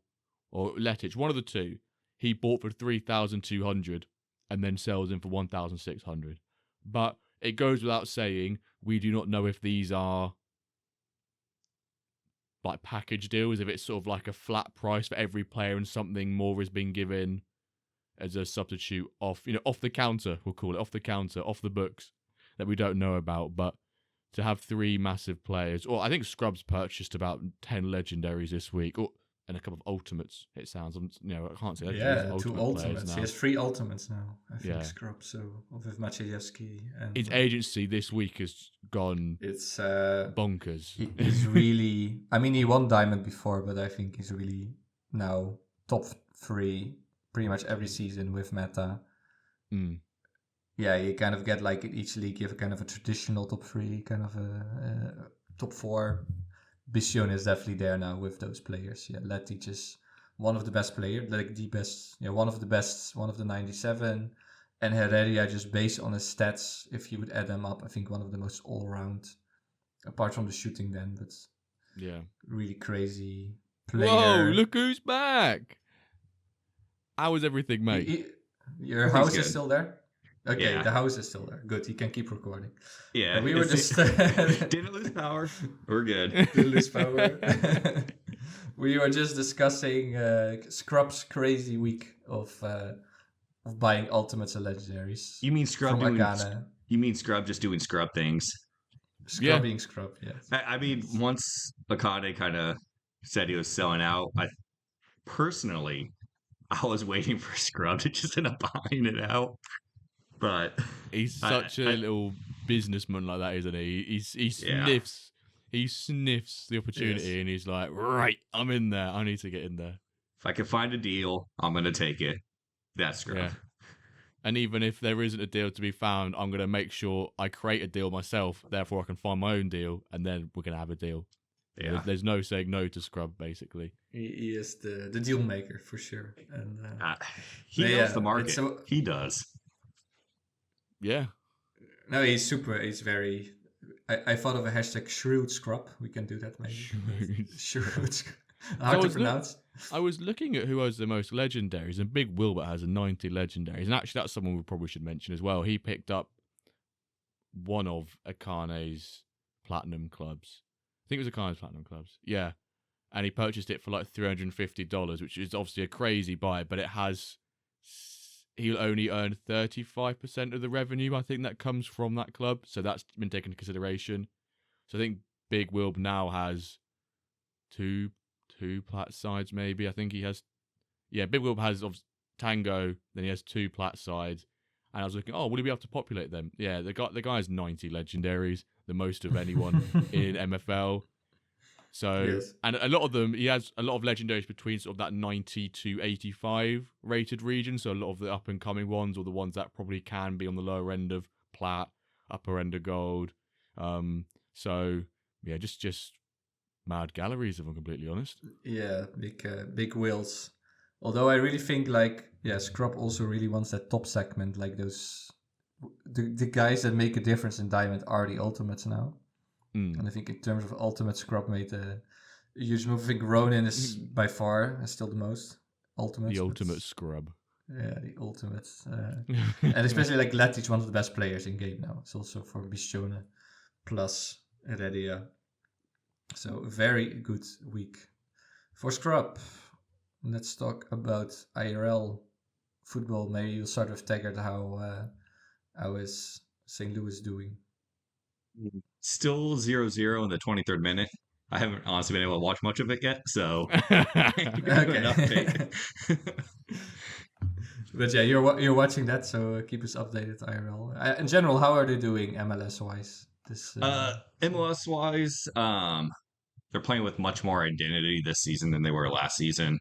or Letic, one of the two. He bought for 3,200 and then sells him for 1,600. But it goes without saying, we do not know if these are like package deals, if it's sort of like a flat price for every player and something more is being given as a substitute off the counter, we'll call it, off the books, that we don't know about. But to have 3 massive players, or I think Scrubs purchased about 10 legendaries this week, and a couple of ultimates, it sounds. I can't say that. Yeah, 2 ultimates. He has 3 ultimates now, I think, Scrubs, so with Maciejewski. And his agency this week has gone bonkers. He's really, I mean, he won Diamond before, but I think he's really now top 3 pretty much every season with meta. Yeah, you kind of get like in each league, you have kind of a traditional top 3, kind of a top 4. Bision is definitely there now with those players. Yeah, Letic is one of the best players, like the best, one of the best, one of the 97. And Heredia, just based on his stats, if you would add them up, I think one of the most all-round, apart from the shooting then, but yeah, really crazy player. Whoa, look who's back! How is everything, mate? Your house is still there? Okay, yeah. The house is still there. Good, you can keep recording. Yeah. We were just... Didn't lose power. We're good. Didn't lose power. We were just discussing Scrub's crazy week of buying ultimates and legendaries. You mean Scrub just doing Scrub things? Scrub being Scrub, yes. I mean, once Akane kind of said he was selling out, I was waiting for Scrub to just end up buying it out. But he's such a little businessman like that, isn't he? He sniffs the opportunity, and he's like, right, I'm in there. I need to get in there. If I can find a deal, I'm going to take it. That's Scrub. Yeah. And even if there isn't a deal to be found, I'm going to make sure I create a deal myself. Therefore, I can find my own deal, and then we're going to have a deal. Yeah. There's no saying no to Scrub, basically. He is the deal maker, for sure. And he knows the market. He does. Yeah. No, he's super. He's very I thought of a hashtag shrewd scrub. We can do that maybe. Shrewd. So Hard to pronounce. I was looking at who has the most legendaries, and Big Wilbert has a 90 legendaries, and actually that's someone we probably should mention as well. He picked up one of Akane's platinum clubs. I think it was Akane's platinum clubs. Yeah. And he purchased it for like $350, which is obviously a crazy buy, but he'll only earn 35% of the revenue, I think, that comes from that club. So that's been taken into consideration. So I think Big Wilb now has two plat sides, maybe. I think he has, Big Wilb has Tango, then he has 2 plat sides. And I was looking, will he be able to populate them? Yeah, the guy has 90 legendaries, the most of anyone in MFL. So, yes. And a lot of them, he has a lot of legendaries between sort of that 90 to 85 rated region. So a lot of the up and coming ones, or the ones that probably can be on the lower end of plat, upper end of gold. So yeah, just mad galleries, if I'm completely honest. Yeah, big wheels. Although I really think Scrub also really wants that top segment, like those the guys that make a difference in Diamond are the ultimates now. And I think in terms of ultimate, Scrub made a huge move. I think Ronin is by far still the most ultimate. The ultimate Scrub. Yeah, the ultimate. And especially like Letty's one of the best players in game now. It's also for Bishone plus Heredia. So a very good week for Scrub. Let's talk about IRL football. Maybe you'll start with Tagerd. How is St. Louis doing? Still 0-0 in the 23rd minute. I haven't honestly been able to watch much of it yet, so okay. But yeah, you're watching that, so keep us updated, IRL. In general, how are they doing MLS wise? MLS wise, they're playing with much more identity this season than they were last season.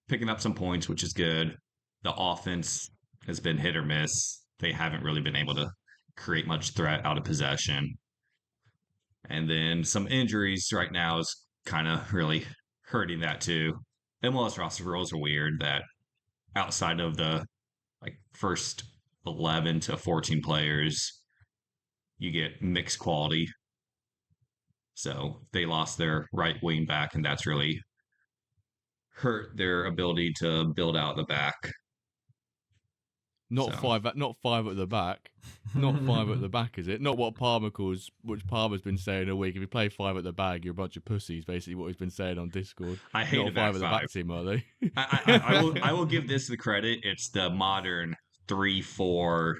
Picking up some points, which is good. The offense has been hit or miss. They haven't really been able to create much threat out of possession. And then some injuries right now is kind of really hurting that too. MLS roster rules are weird that outside of the first 11 to 14 players, you get mixed quality. So they lost their right wing back, and that's really hurt their ability to build out the back. Not five at the back. Not 5 at the back, is it? Not what which Palmer's been saying a week. If you play 5 at the back, you're a bunch of pussies, basically what he's been saying on Discord. I hate not 5 at the back team, are they? I will give this the credit. It's the modern 3-4-2-1-1-2.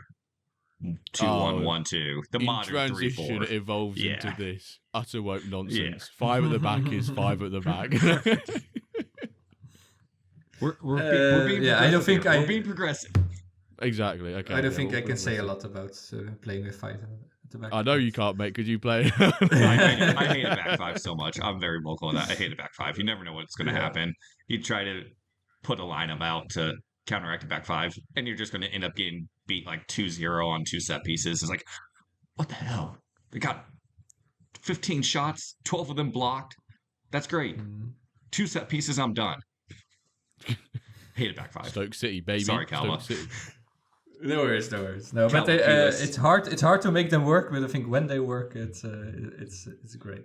The modern 3-4. Transition it evolves into this utter woke nonsense. 5 at the back is 5 at the back. We're being progressive. Exactly. Okay. I don't think I can say a lot about playing with 5 at the back. I know you can't, mate, because you play. I hate a back 5 so much. I'm very vocal on that. I hate a back 5. You never know what's going to happen. You try to put a lineup out to counteract a back 5, and you're just going to end up getting beat 2-0 on 2 set pieces. It's like, what the hell? They got 15 shots, 12 of them blocked. That's great. 2 set pieces, I'm done. Hate a back 5. Stoke City, baby. Sorry, Calva. No worries. No, but it's hard to make them work. But I think when they work, it's great.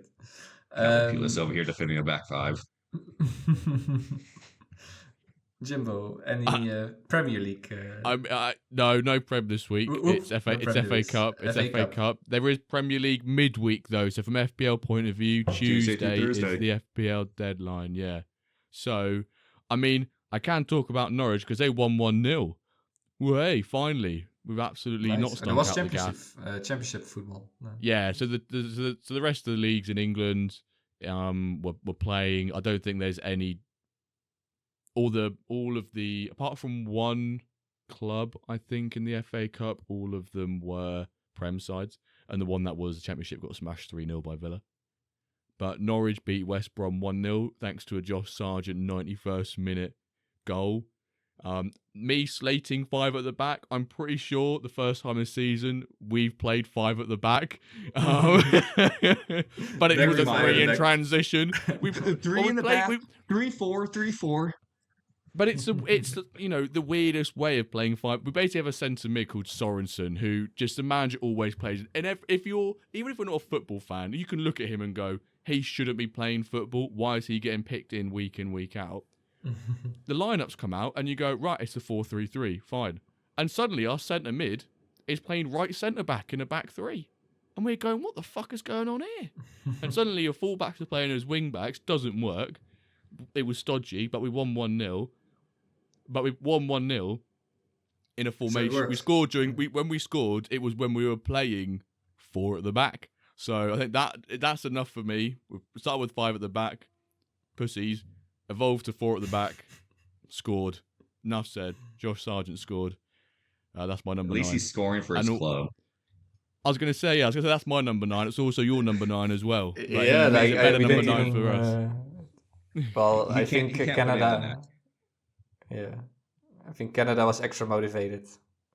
Pulis over here defending a back 5. Jimbo, any Premier League? No Prem this week. It's FA Cup. It's FA Cup. There is Premier League midweek though. So from FPL point of view, Tuesday is the FPL deadline. Yeah. So I mean, I can talk about Norwich because they won 1-0. Hey, finally, we've absolutely not stunk out the gas. Championship football. No. Yeah, so the rest of the leagues in England, were playing. I don't think there's any. All of the apart from one club, I think in the FA Cup, all of them were Prem sides, and the one that was the Championship got smashed 3-0 by Villa. But Norwich beat West Brom 1-0 thanks to a Josh Sargent 91st minute goal. Me slating 5 at the back. I'm pretty sure the first time this season we've played 5 at the back, but it was a 3 in transition. We put 3 in the back. 3-4, 3-4. But it's the weirdest way of playing 5. We basically have a centre mid called Sorensen, who just the manager always plays. And if you're not a football fan, you can look at him and go, he shouldn't be playing football. Why is he getting picked in, week out? The lineups come out, and you go, right, it's a 4-3-3, fine. And suddenly our centre mid is playing right centre back in a back 3. And we're going, what the fuck is going on here? And suddenly your full-backs are playing as wing-backs. Doesn't work. It was stodgy, but we won 1-0. But we won 1-0 in a formation. So we scored when we scored, it was when we were playing 4 at the back. So I think that's enough for me. We started with 5 at the back. Pussies. Evolved to 4 at the back. Scored. Enough said. Josh Sargent scored. That's my number 9. At least he's scoring for his club. I was going to say that's my number 9. It's also your number 9 as well. Like, yeah, like, better we number didn't 9 even, for us. Well, I can't think put Canada. Yeah, I think Canada was extra motivated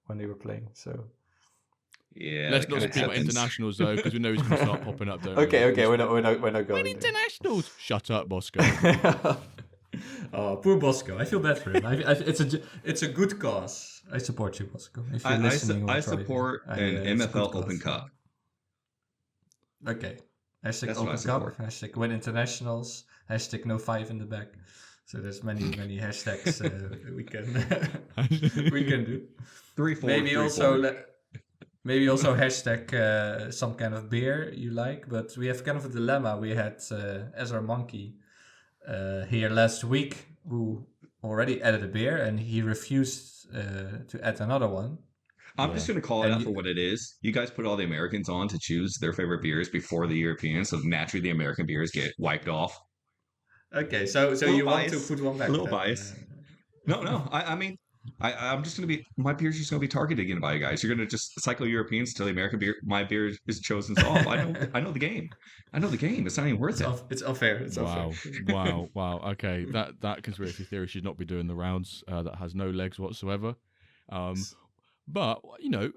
when they were playing. So Yeah. Let's not speak about internationals though, because we know he's going to start popping up. Don't we? okay, we're not going. When internationals? Shut up, Bosco. Oh, poor Bosco. I feel bad for him. It's a good cause. I support you, Bosco. If you're listening, I support an MFL Open Cup. Okay. That's Hashtag what I Open Cup. support. Hashtag Win Internationals. Hashtag No 5 in the back. So there's many hashtags we can do. 3-4. Maybe also hashtag some kind of beer you like. But we have kind of a dilemma. We had Ezra Monkey here last week, who already added a beer, and he refused to add another one. I'm just going to call it out for what it is. You guys put all the Americans on to choose their favorite beers before the Europeans, so naturally the American beers get wiped off. Okay, so you want to put one back? A little bias. No. I mean, I'm just going to be, my beer's just going to be targeted again by you guys. You're going to just cycle Europeans till the American beer, my beer is chosen off. I know the game. It's not even worth it. It's unfair. It's wow. unfair. Wow. Okay, that conspiracy theory should not be doing the rounds. That has no legs whatsoever. But you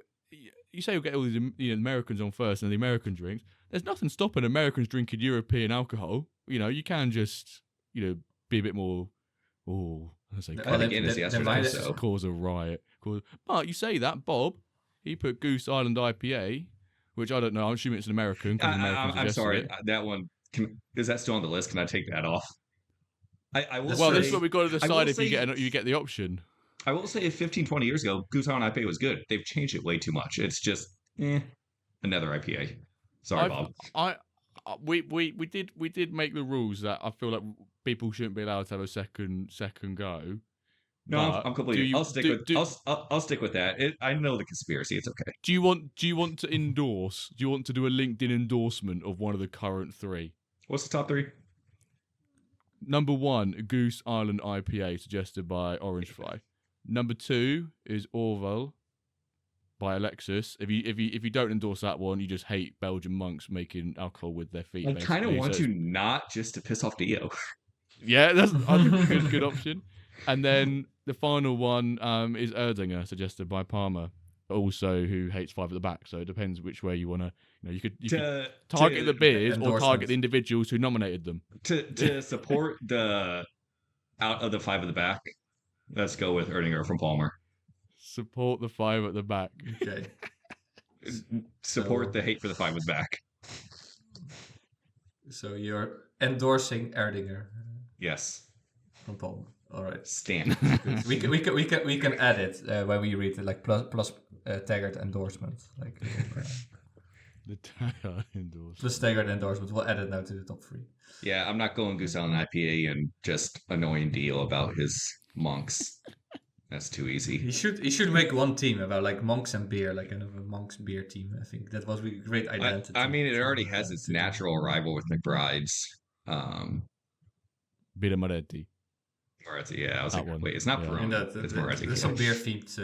say you'll get all these Americans on first and the American drinks. There's nothing stopping Americans drinking European alcohol. You can just be a bit more. Oh, I say cause a riot. But you say that Bob, he put Goose Island IPA, which I don't know. I'm assuming it's an American. I'm sorry. That one is that still on the list? Can I take that off? I will. Well, this is what we've got to decide if you get the option. I will say 15, 20 years ago, Goose Island IPA was good. They've changed it way too much. It's just another IPA. Sorry, Bob. We did make the rules that I feel like people shouldn't be allowed to have a second go. No, I'm completely. I'll stick with that. I know the conspiracy. It's okay. Do you want to endorse? Do you want to do a LinkedIn endorsement of one of the current 3? What's the top 3? Number 1, Goose Island IPA, suggested by Orange Fly. Number 2 is Orval by Alexis. If you don't endorse that one, you just hate Belgian monks making alcohol with their feet. I kind of want you not just to piss off Dio. Yeah, that's I think a good option. And then the final one is Erdinger, suggested by Palmer, also who hates 5 at the back. So it depends which way you want to. You could target the beers or target the individuals who nominated them. To support the out of the 5 at the back, let's go with Erdinger from Palmer. Support the 5 at the back. Okay. Support the hate for the 5 at the back. So you're endorsing Erdinger. Yes. From Palmer. All right. Stand. we can add it when we read it, like plus Tagerd endorsement, like the Tagerd endorsement. Plus Tagerd endorsement. We'll add it now to the top 3. Yeah, I'm not going Goose Island IPA and just annoying Deal about his monks. That's too easy. He should make one team about like monks and beer, like kind of a monks beer team. I think that was a great identity. I mean, it already has its natural rival with McBride's. Birra Moretti. Yeah, I was like, wait, it's not Peroni. It's Moretti. There's some beer themed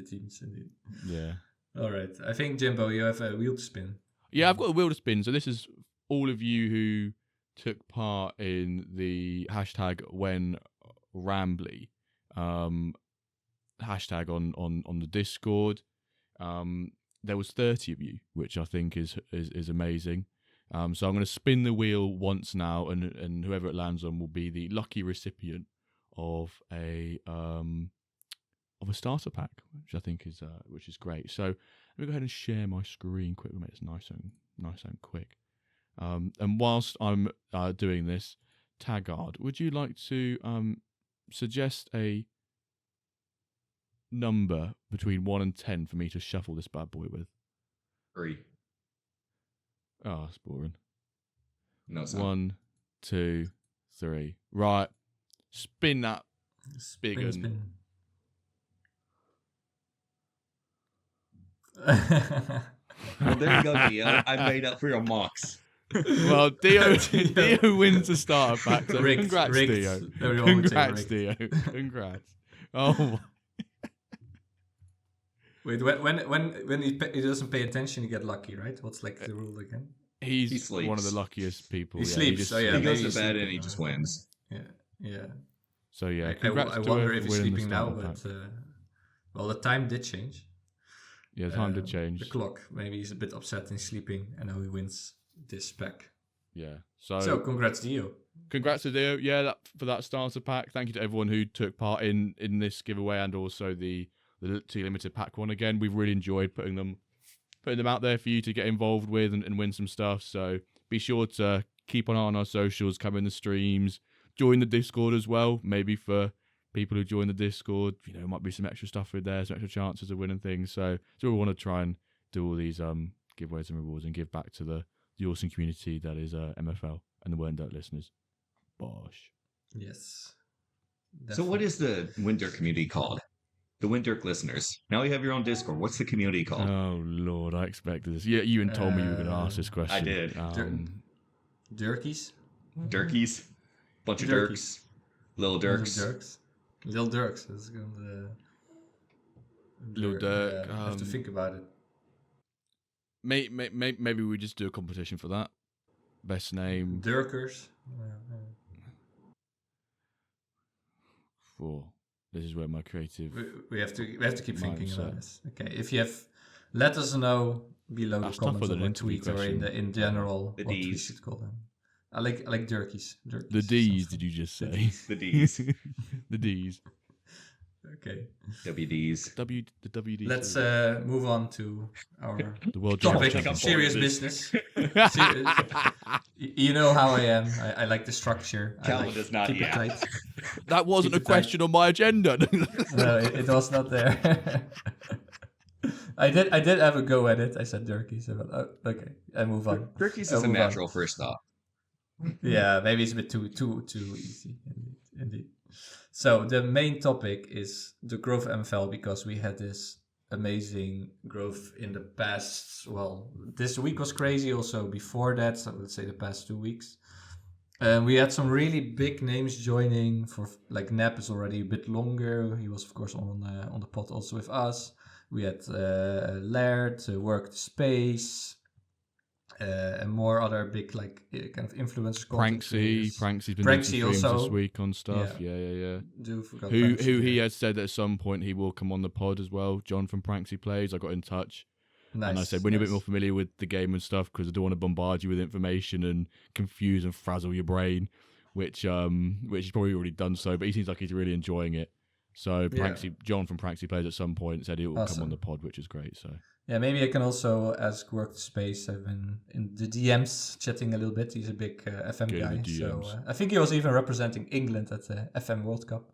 teams indeed. Yeah. All right. I think, Jimbo, you have a wheel to spin. Yeah, I've got a wheel to spin. So this is all of you who took part in the hashtag WenRambly hashtag on the Discord. There was 30 of you, which I think is amazing. So I'm going to spin the wheel once now, and whoever it lands on will be the lucky recipient of a starter pack, which I think is great. So let me go ahead and share my screen quick. We'll make this nice and quick. And whilst I'm doing this, Tagerd, would you like to suggest a number between 1 and 10 for me to shuffle this bad boy with? 3. Oh, that's boring. No, it's not. 1, 2, 3. Right. Spin that big un. Spin. Well, there you go, Dio. I made up for your mocks. Well, Dio wins the starter pack. So Rigged, congrats, rigged. Dio. Everyone would say Congrats, rigged. Dio. Congrats. Oh, Wait, when he doesn't pay attention, you get lucky, right? What's like the rule again? He he's sleeps. one of the luckiest people. He sleeps, just oh, yeah, He sleeps. goes to maybe bed he's and he sleeping. just wins. Yeah. So yeah, I congrats to wonder her if for he's winning the sleeping now, starter but pack. well, the time did change. Yeah, time did change. The clock. Maybe he's a bit upset and sleeping, and now he wins this pack. Yeah. So congrats to you. Congrats to Dio. Yeah, for that starter pack. Thank you to everyone who took part in this giveaway and also the T limited pack one. Again, we've really enjoyed putting them out there for you to get involved with and win some stuff. So be sure to keep an eye on our socials, come in the streams, join the Discord as well. Maybe for people who join the Discord, might be some extra stuff in there, some extra chances of winning things. So we want to try and do all these giveaways and rewards and give back to the awesome community that is MFL and the WenDirk listeners. Bosh. Yes. So what is the WenDirk community called? The WenDirk listeners. Now you have your own Discord. What's the community called? Oh Lord, I expected this. Yeah, you even told me you were going to ask this question. I did. Dirkies? Dirkies. Bunch of Dirkies. Dirks. Little Dirks. Little Dirks. That's going to... Lil Dirk, I have to think about it. Maybe we just do a competition for that. Best name. Dirkers. This is where my creative. We have to keep thinking mindset. about this. Okay, if you have, let us know below That's the comments tougher on than our an interview tweet or question. in general The what we Ds. should call them. I like Dirkies. The D's, did you just say? The Ds. The D's. Okay. WDs. The WD. Let's move on to our the World topic. Championship. Serious business. You know how I am. I like the structure. Calvin I like does not keep it yet. tight. That wasn't a Keep it tight. question on my agenda. No, it was not there. I did have a go at it. I said Dirkies. Okay, I move on. Dirkies I'll is a move on. natural first thought. Yeah, maybe it's a bit too easy. Indeed. So the main topic is the growth MFL, because we had this amazing growth in the past. Well, this week was crazy. Also before that, so let's say the past 2 weeks. We had some really big names joining. For like Nap is already a bit longer. He was of course on the pod also with us. We had Laird, Work the Space, and more other big kind of influencers. Pranksy's been doing some Pranksy streams also. this week on stuff. Yeah. Forgot Who Pranksy, he yeah. has said at some point he will come on the pod as well. John from Pranksy Plays. I got in touch. Nice, And I said, when you're a bit nice. more familiar with the game and stuff, because I don't want to bombard you with information and confuse and frazzle your brain, which he's probably already done so, but he seems like he's really enjoying it. So John from Pranksy Plays at some point said he will come Awesome. on the pod, which is great. So Yeah, maybe I can also ask Workspace. I've been in the DMs chatting a little bit. He's a big FM Get in guy. the So DMs. I think he was even representing England at the FM World Cup.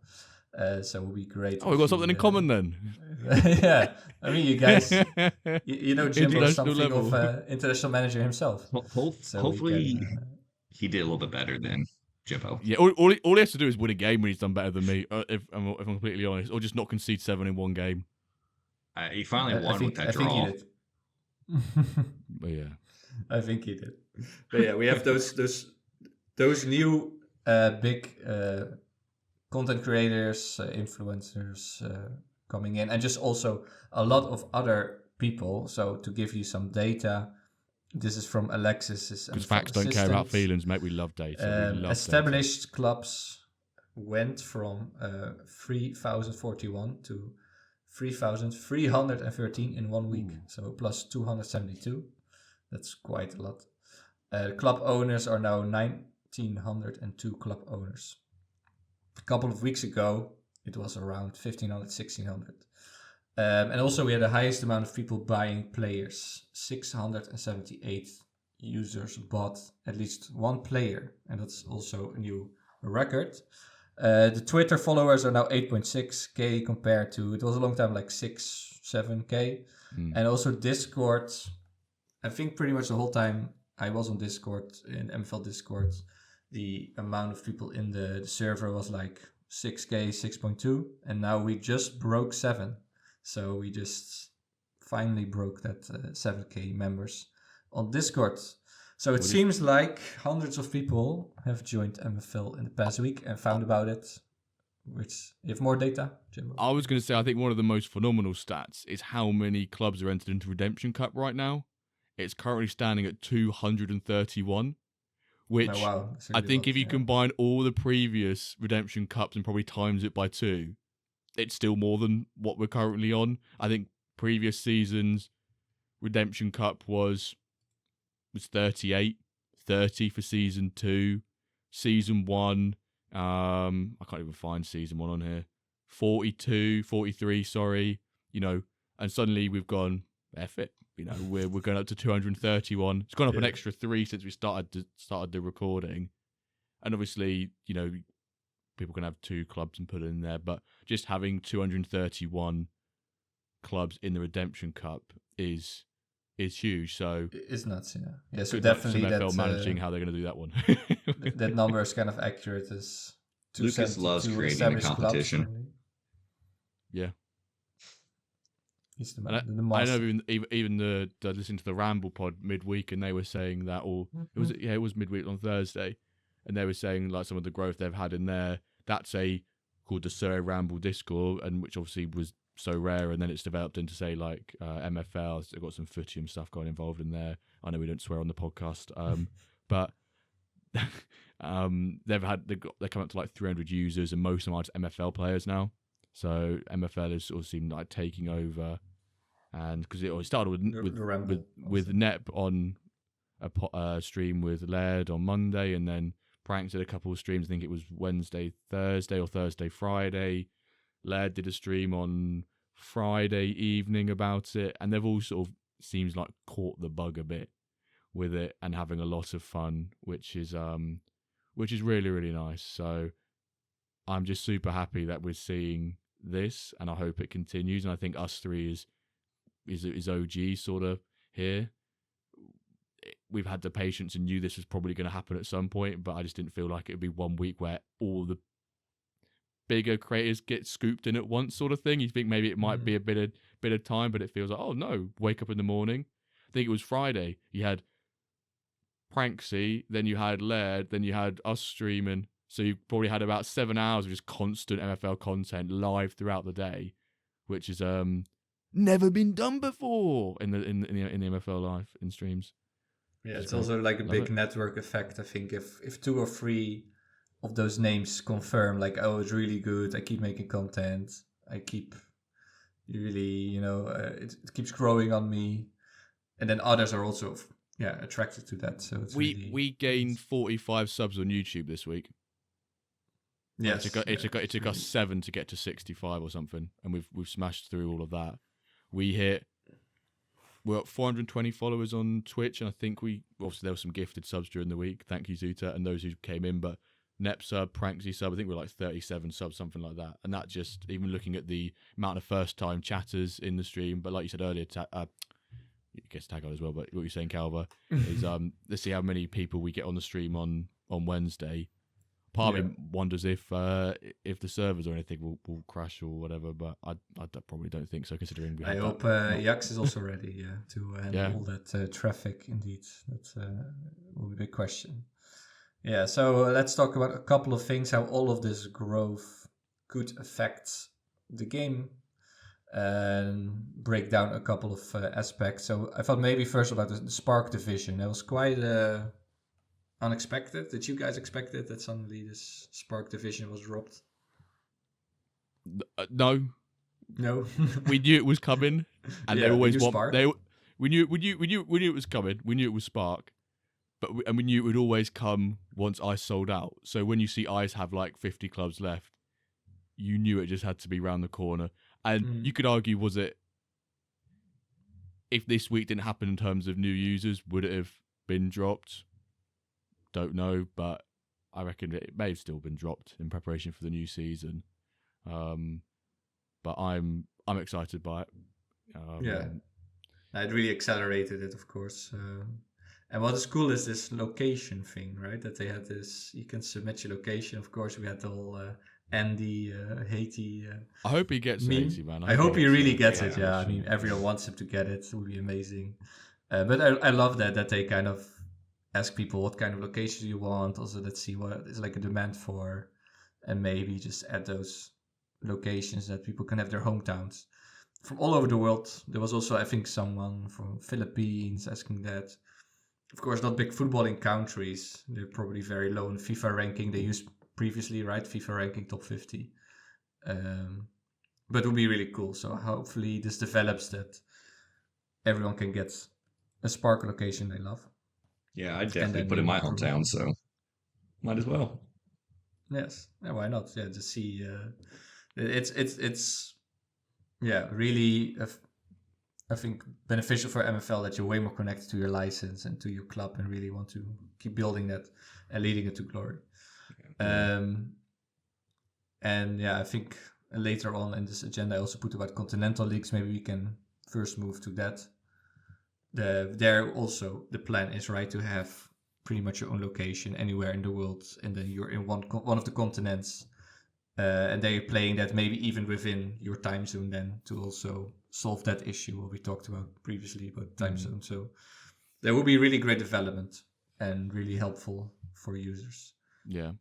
So it would be great. we've got something in common then. Yeah, I mean, you guys, you know Jimbo is International something level. of international manager himself. So Hopefully we can, he did a little bit better than Jimbo. Yeah, all he has to do is win a game when he's done better than me, if I'm completely honest, or just not concede 7 in one game. He finally won with that I think he draw. did. But yeah. I think he did. But yeah, we have those new big content creators, influencers coming in, and just also a lot of other people. So to give you some data, this is from Alexis. Because facts don't care about feelings, mate. We love data. We love Established clubs went from 3,041 to 3,313 in 1 week. So plus 272. That's quite a lot. Club owners are now 1,902 club owners. a couple of weeks ago, it was around 1,500, 1,600. And also we had the highest amount of people buying players. 678 users bought at least one player, and that's also a new record. The Twitter followers are now 8.6k compared to, it was a long time like 6, 7k. And also Discord, I think pretty much the whole time I was on Discord, in MFL Discord, the amount of people in the server was like 6k, 6.2, and now we just broke 7. So we just finally broke that 7k members on Discord. So it seems like hundreds of people have joined MFL in the past week and found about it. Which, you have more data, Jimbo? I was going to say, I think one of the most phenomenal stats is how many clubs are entered into Redemption Cup right now. It's currently standing at 231, which I think if you combine all the previous Redemption Cups and probably times it by 2, it's still more than what we're currently on. I think previous seasons, Redemption Cup was 38, 30 for season 2, season 1. I can't even find season 1 on here. 42, 43, sorry. And suddenly we've gone, F it. We're going up to 231. It's gone up an extra 3 since we started the recording. And obviously, people can have 2 clubs and put it in there, but just having 231 clubs in the Redemption Cup is huge. So it's nuts, yeah. Yeah, so good luck to definitely MFL managing how they're going to do that one. that number is kind of accurate. As Lucas loves creating a competition. Yeah. He's the I master. know even the listening to the Ramble pod midweek, and they were saying that, it was midweek on Thursday, and they were saying like some of the growth they've had in there. That's called the Surrey Ramble Discord, and which obviously was so rare, and then it's developed into say like MFL. So they've got some footy and stuff going involved in there. I know we don't swear on the podcast, but they come up to like 300 users, and most of them are just MFL players now. So MFL is sort of seemed like taking over, and because it always started with Nep on a stream with Laird on Monday, and then Pranks did a couple of streams. I think it was Wednesday, Thursday, or Thursday, Friday. Laird did a stream on Friday evening about it, and they've all sort of seems like caught the bug a bit with it and having a lot of fun, which is really, really nice. So I'm just super happy that we're seeing this, and I hope it continues. And I think us 3 is OG sort of here. We've had the patience and knew this was probably going to happen at some point, but I just didn't feel like it would be 1 week where all the bigger creators get scooped in at once, sort of thing. You think maybe it might be a bit of time, but it feels like, oh no, wake up in the morning. I think it was Friday. You had Pranksy, then you had Laird, then you had us streaming. So you probably had about 7 hours of just constant MFL content live throughout the day, which is never been done before in the MFL live in streams. Yeah, it's also like a big network effect. I think if 2 or 3 of those names confirm, like, oh, it's really good, I keep making content, I keep really, it keeps growing on me, and then others are also attracted to that. So it's we gained 45 subs on YouTube this week. Yes, it took us 7 to get to 65 or something, and we've smashed through all of that. We're at 420 followers on Twitch, and I think obviously there were some gifted subs during the week. Thank you, Zuta, and those who came in. But Nep sub, Pranksy sub, I think we're like 37 subs, something like that. And that just even looking at the amount of first time chatters in the stream. But like you said earlier, I guess Tagerd as well. But what you're saying, Calva, is let's see how many people we get on the stream on Wednesday. Part of me wonders if the servers or anything will crash or whatever, but I probably don't think so, considering I hope Jax is also ready to handle all that traffic. Indeed, that will be a big question. Yeah, so let's talk about a couple of things, how all of this growth could affect the game, and break down a couple of aspects. So I thought maybe first about the Spark division. That was quite unexpected. Did you guys expect it that suddenly this Spark division was dropped? No. We knew it was coming, and they always want. We knew it was coming. We knew it was Spark, but we knew it would always come once ice sold out. So when you see ice have like 50 clubs left, you knew it just had to be round the corner. And you could argue, was it, if this week didn't happen in terms of new users, would it have been dropped? Don't know, but I reckon it may have still been dropped in preparation for the new season. But I'm excited by it. It really accelerated it, of course. And what is cool is this location thing, right? That they had this, you can submit your location. Of course, we had the whole Andy Haiti. I hope he gets meme. 80, man. I hope he really gets Yeah, it. Yeah, I mean, everyone wants him to get it. It would be amazing. But I love that they kind of ask people what kind of locations you want. Also, let's see what is like a demand for, and maybe just add those locations that people can have their hometowns from all over the world. There was also, I think, someone from Philippines asking that. Of course, not big footballing countries. They're probably very low in the FIFA ranking. They used previously, right? FIFA ranking top 50. But it would be really cool. So hopefully this develops that everyone can get a Spark location they love. Yeah, I definitely put in my hometown, so might as well. Yes, yeah, why not? Yeah, just see. It's really. I think beneficial for MFL that you're way more connected to your license and to your club, and really want to keep building that and leading it to glory. And I think later on in this agenda, I also put about continental leagues. Maybe we can first move to that. There also the plan is, right, to have pretty much your own location anywhere in the world, and then you're in one of the continents, and they're playing that maybe even within your time zone, then to also solve that issue what we talked about previously about time zone. So there will be really great development and really helpful for users. Yeah,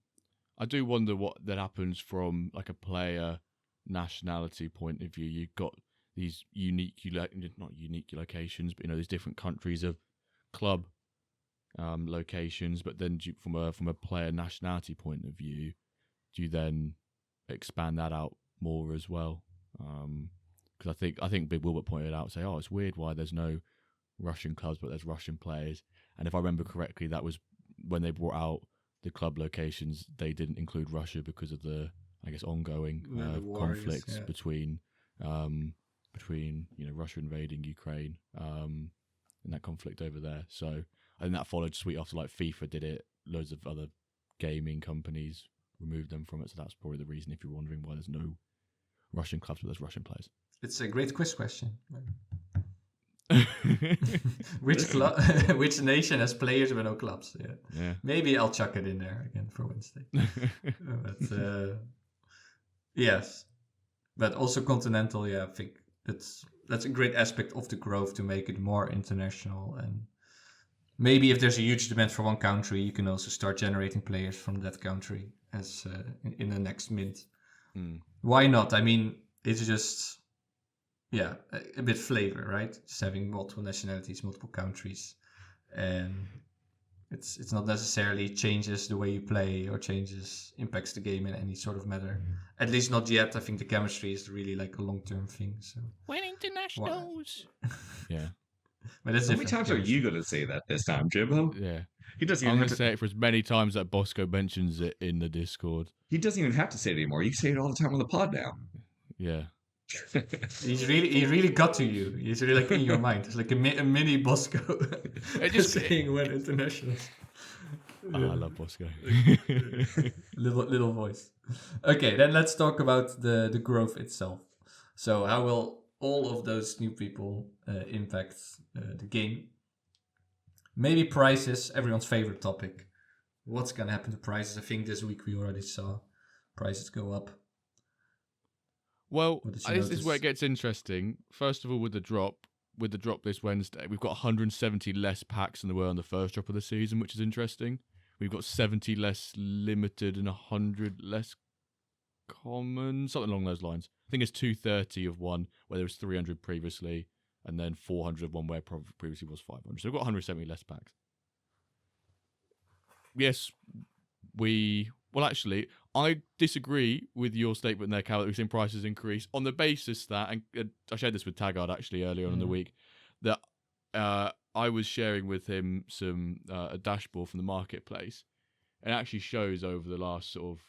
I do wonder what that happens from like a player nationality point of view. You've got these not unique locations, but these different countries of club locations. But then from a player nationality point of view, do you then expand that out more as well? Because I think Big Wilbert pointed out, say, it's weird why there's no Russian clubs, but there's Russian players. And if I remember correctly, that was when they brought out the club locations. They didn't include Russia because of the, I guess, ongoing conflicts between Russia invading Ukraine and that conflict over there. So I think that followed sweet after like FIFA did it. Loads of other gaming companies removed them from it. So that's probably the reason if you're wondering why there's no Russian clubs, but there's Russian players. It's a great quiz question. Which nation has players but no clubs? Yeah. Maybe I'll chuck it in there again for Wednesday. But yes, but also continental. Yeah, I think that's a great aspect of the growth to make it more international. And maybe if there's a huge demand for one country, you can also start generating players from that country as in the next mint. Why not? I mean, it's just a bit flavor, right? Just having multiple nationalities, multiple countries, and it's not necessarily changes the way you play or impacts the game in any sort of matter. At least not yet. I think the chemistry is really like a long-term thing. So win internationals. Yeah. But that's how many times are you going to say that this time, Jimbo? Yeah. He doesn't even I'm have going to say it for as many times that Bosco mentions it in the Discord. He doesn't even have to say it anymore. You can say it all the time on the pod now. Yeah. He really got to you. He's really like in your mind. It's like a mini Bosco. Just saying when international. I love Bosco. little voice. Okay, then let's talk about the growth itself. So how will all of those new people impact the game? Maybe prices, everyone's favorite topic. What's gonna happen to prices? I think this week we already saw prices go up. Well, this is where it gets interesting. First of all, with the drop this Wednesday, we've got 170 less packs than there were on the first drop of the season, which is interesting. We've got 70 less limited and 100 less common, something along those lines. I think it's 230 of one where there was 300 previously, and then 400 of one where previously was 500. So we've got 170 less packs. Yes, actually, I disagree with your statement there, Cal, that we've seen prices increase on the basis that, and I shared this with Tagerd actually earlier on in the week, that I was sharing with him some a dashboard from the marketplace. It actually shows over the last sort of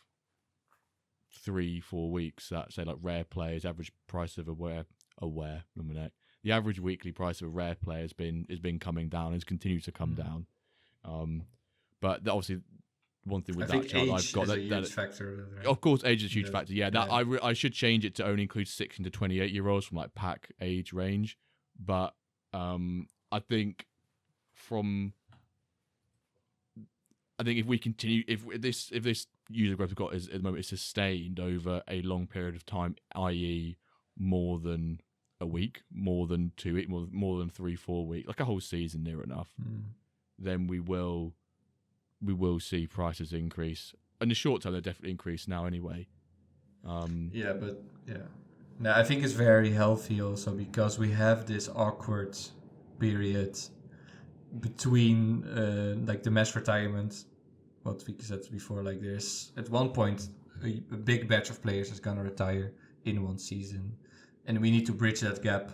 3-4 weeks that say like rare players average price of the average weekly price of a rare player has been coming down, has continued to come down. But obviously, one thing with I that think chart age I've got is that, a huge factor. Right? of course, age is a huge Yeah. factor. Yeah, that I should change it to only include 16 to 28-year-olds from like pack age range. But I think if we continue, if this user growth we've got is at the moment is sustained over a long period of time, i.e., more than a week, more than 2 weeks, more than 3-4 weeks, like a whole season near enough, then we will see prices increase. In the short term, they're definitely increased now anyway. No, I think it's very healthy also because we have this awkward period between like the mass retirement, what we said before, like there's at one point a big batch of players is gonna retire in one season, and we need to bridge that gap,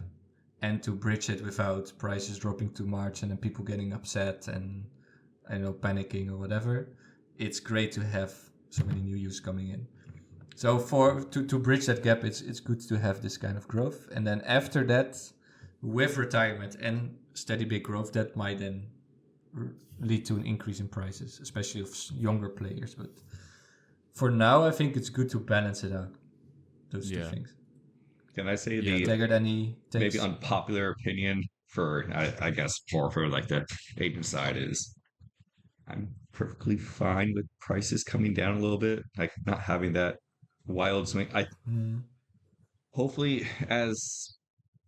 and to bridge it without prices dropping too much and then people getting upset and panicking or whatever. It's great to have so many new users coming in. So to bridge that gap, it's good to have this kind of growth, and then after that, with retirement and steady big growth, that might then lead to an increase in prices, especially of younger players. But for now, I think it's good to balance it out. Those two things. Can I say Tagerd, any takes? maybe unpopular opinion for I guess more for like the agent side is I'm perfectly fine with prices coming down a little bit, like not having that wild swing. Hopefully as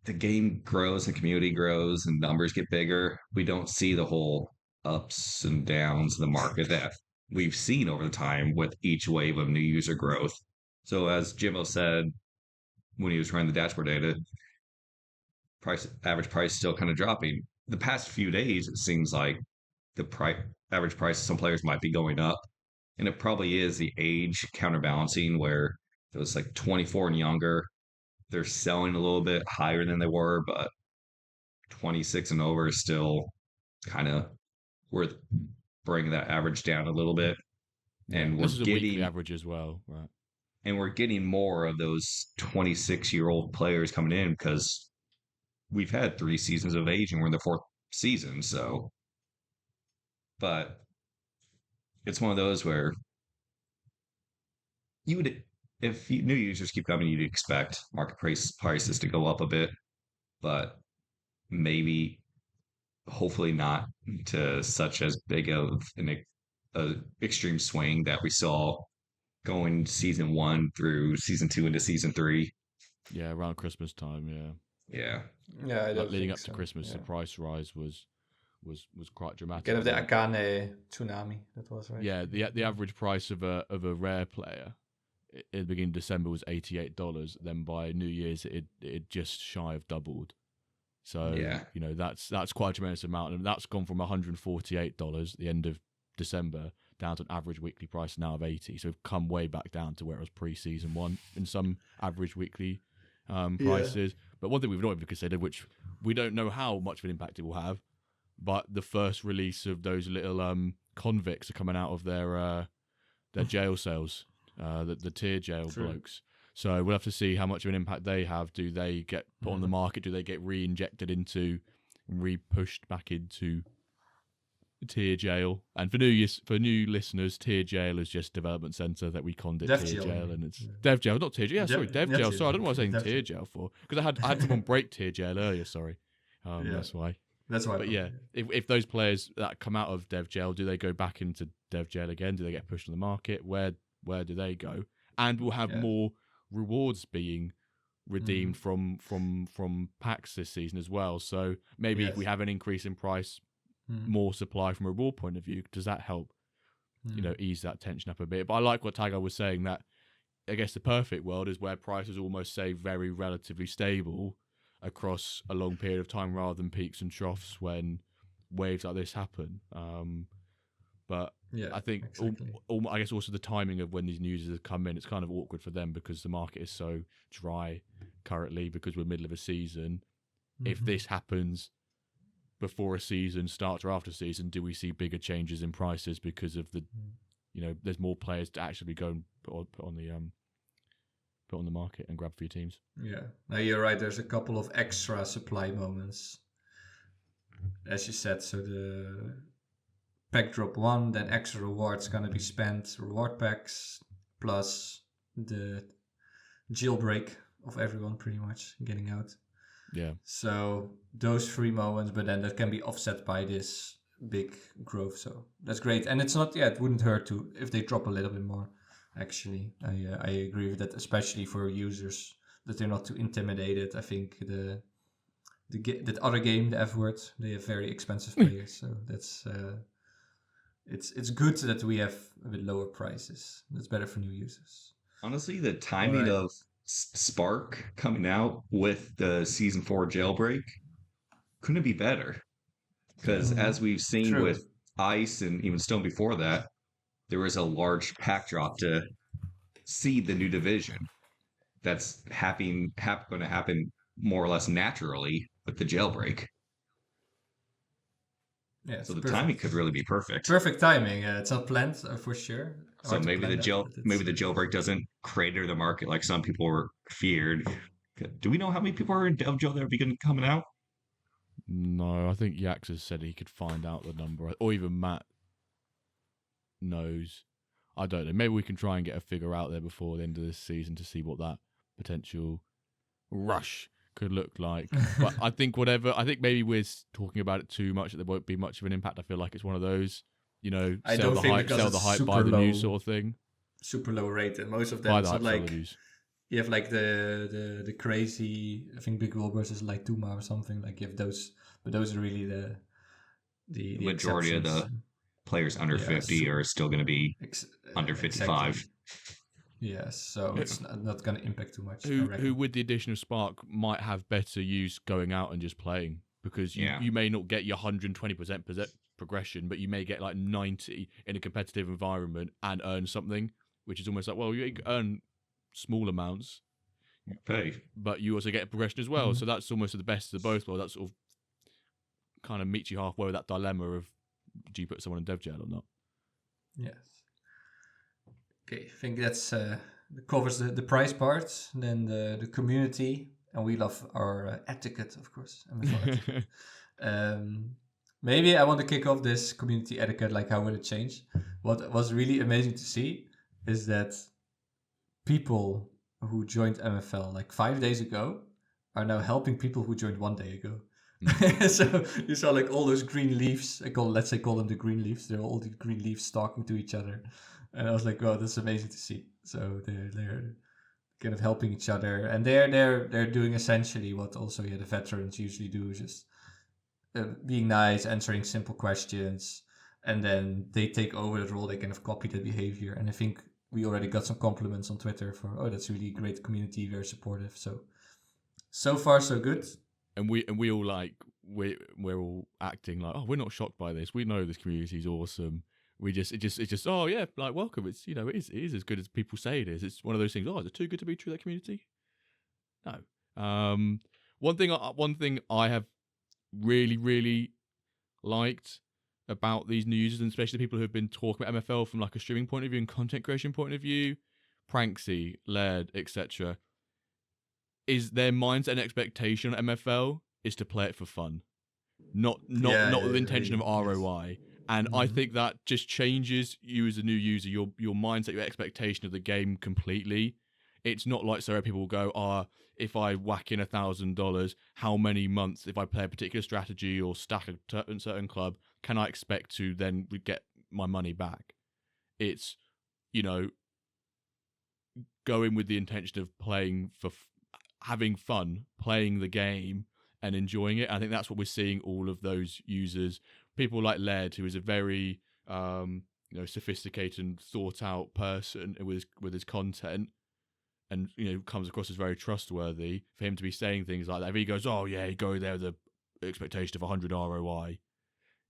the game grows and community grows and numbers get bigger, we don't see the whole ups and downs of the market that we've seen over the time with each wave of new user growth. So as Jimbo said when he was running the dashboard data, average price still kind of dropping. The past few days, it seems like the average price of some players might be going up, and it probably is the age counterbalancing where it was like 24 and younger. They're selling a little bit higher than they were, but 26 and over is still kind of worth bringing that average down a little bit. And this is a weekly average as well, right? And we're getting more of those 26-year-old players coming in because we've had 3 seasons of age and we're in the 4th season. So, but it's one of those where you would, if new users keep coming, you'd expect market prices to go up a bit, but maybe, hopefully not to such as big of an extreme swing that we saw going season 1 through season 2 into season 3. Yeah, around Christmas time. Yeah. Yeah, like leading up to Christmas, the price rise was quite dramatic. Kind of the Akane tsunami, that was right. Yeah, the average price of a rare player at the beginning of December was $88. Then by New Year's, it just shy of doubled. So that's quite a tremendous amount, and that's gone from $148 at the end of December down to an average weekly price now of $80. So we've come way back down to where it was pre-season 1 in some average weekly prices. But one thing we've not even considered, which we don't know how much of an impact it will have, but the first release of those little convicts are coming out of their jail cells, the tier jail blokes. So we'll have to see how much of an impact they have. Do they get put on the market? Do they get re-injected into, re-pushed back into tier jail? And for new listeners, tier jail is just development center that we conned it tier jail, and it's dev jail, not tier jail. Yeah, sorry, dev jail. Sorry, I don't know what I was saying tier jail for, because I had someone break tier jail earlier. Sorry, that's why. That's why. But yeah, if those players that come out of dev jail, do they go back into dev jail again? Do they get pushed on the market? Where do they go? And we'll have more rewards being redeemed from packs this season as well. So maybe if we have an increase in price, more supply from a reward point of view, does that help ease that tension up a bit? But I like what Tagerd was saying, that I guess the perfect world is where prices almost stay very relatively stable across a long period of time rather than peaks and troughs when waves like this happen. But I think I guess also the timing of when these new users come in, it's kind of awkward for them because the market is so dry currently because we're middle of a season. If this happens before a season starts or after season, do we see bigger changes in prices because of the, there's more players to actually go and put on the market and grab for your teams. Yeah, no, you're right. There's a couple of extra supply moments, as you said. So the pack drop 1, then extra rewards gonna be spent, reward packs, plus the jailbreak of everyone pretty much getting out. Yeah. So those 3 moments, but then that can be offset by this big growth. So that's great. And it's not, it wouldn't hurt to if they drop a little bit more. Actually, I agree with that, especially for users, that they're not too intimidated. I think that other game, the F Word, they have very expensive players, so that's it's good that we have a bit lower prices. That's better for new users. Honestly, the timing of Spark coming out with the Season 4 jailbreak couldn't be better. Because as we've seen with Ice and even Stone before that, there was a large pack drop to seed the new division. That's going to happen more or less naturally with the jailbreak. Yeah, so the timing could really be perfect. Perfect timing. It's not planned for sure. So maybe the jailbreak doesn't crater the market like some people were feared. Do we know how many people are in dev jail that are beginning coming out? No, I think Yax has said he could find out the number, or even Matt knows. I don't know. Maybe we can try and get a figure out there before the end of this season to see what that potential rush could look like. But I think maybe we're talking about it too much that there won't be much of an impact. I feel like it's one of those, sell the hype, buy the news sort of thing. Super low rated. Most of them are like, you have like the crazy, I think Big Wall versus like Tuma or something. Like you have those, but those are really the majority of the players under 50 are still going to be under 55. Exactly. Yes, so it's not going to impact too much. Who with the addition of Spark might have better use going out and just playing, because you may not get your 120% progression, but you may get like 90 in a competitive environment and earn something, which is almost like, well, you earn small amounts, but you also get progression as well. So that's almost the best of both worlds. That sort of kind of meets you halfway with that dilemma of, do you put someone in dev jail or not? Yes. Okay, I think that's covers the price part, then the community, and we love our etiquette, of course. MFL etiquette. Maybe I want to kick off this community etiquette, like how will it change? What was really amazing to see is that people who joined MFL like 5 days ago are now helping people who joined 1 day ago. So you saw like all those green leaves. Let's call them the green leaves. They're all the green leaves talking to each other, and I was like, "Oh, that's amazing to see." So they're kind of helping each other, and they're doing essentially what also the veterans usually do, just being nice, answering simple questions, and then they take over that role. They kind of copy the behavior, and I think we already got some compliments on Twitter for, that's really great community, very supportive. So far so good. And we all we're all acting like, oh, we're not shocked by this. We know this community is awesome. It's just oh yeah, like welcome. It's it is as good as people say it is. It's one of those things. Oh, is it too good to be true, that community? No. One thing I have really liked about these new users, and especially people who have been talking about MFL from like a streaming point of view and content creation point of view, Pranksy, Laird, etc., is their mindset and expectation on MFL is to play it for fun, not with the intention of ROI. And I think that just changes you as a new user, your mindset, your expectation of the game completely. It's not like so people will go, if I whack in $1,000, how many months, if I play a particular strategy or stack a certain club, can I expect to then get my money back? It's, going with the intention of playing for having fun, playing the game and enjoying it. I think that's what we're seeing all of those users. People like Laird, who is a very sophisticated and thought out person with his content, and comes across as very trustworthy. For him to be saying things like that, if he goes, oh yeah, you go there with the expectation of 100 ROI,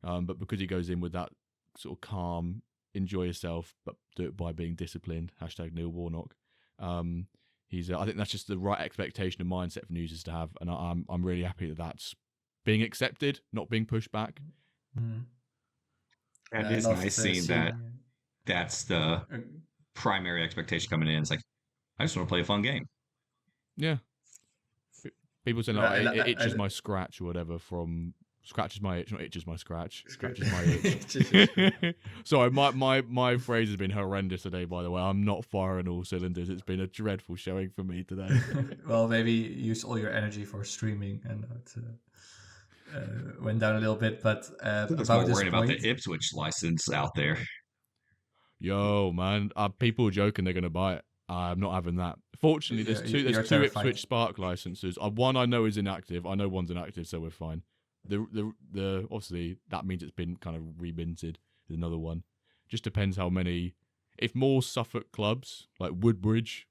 but because he goes in with that sort of calm, enjoy yourself, but do it by being disciplined. #Neil Warnock. I think that's just the right expectation and mindset for users to have, and I'm really happy that that's being accepted, not being pushed back. Mm. And I it's loved, nice seeing that that's the uh, primary expectation coming in. It's like, I just want to play a fun game. Yeah. People saying, Yeah, like, it I itches my scratch or whatever from... Scratches my itch, not itches my scratch. Scratches my Itches itch. Sorry, my phrase has been horrendous today, by the way. I'm not firing all cylinders. It's been a dreadful showing for me today. Well, maybe use all your energy for streaming and went down a little bit. But That's about more this worrying point, about the Ipswich license out there. Yo, man, people are joking they're going to buy it. I'm not having that. Fortunately, there's two terrified. Ipswich Spark licenses. One I know is inactive. I know one's inactive, so we're fine. The obviously that means it's been kind of reminted. There's another one. Just depends how many. If more Suffolk clubs like Woodbridge,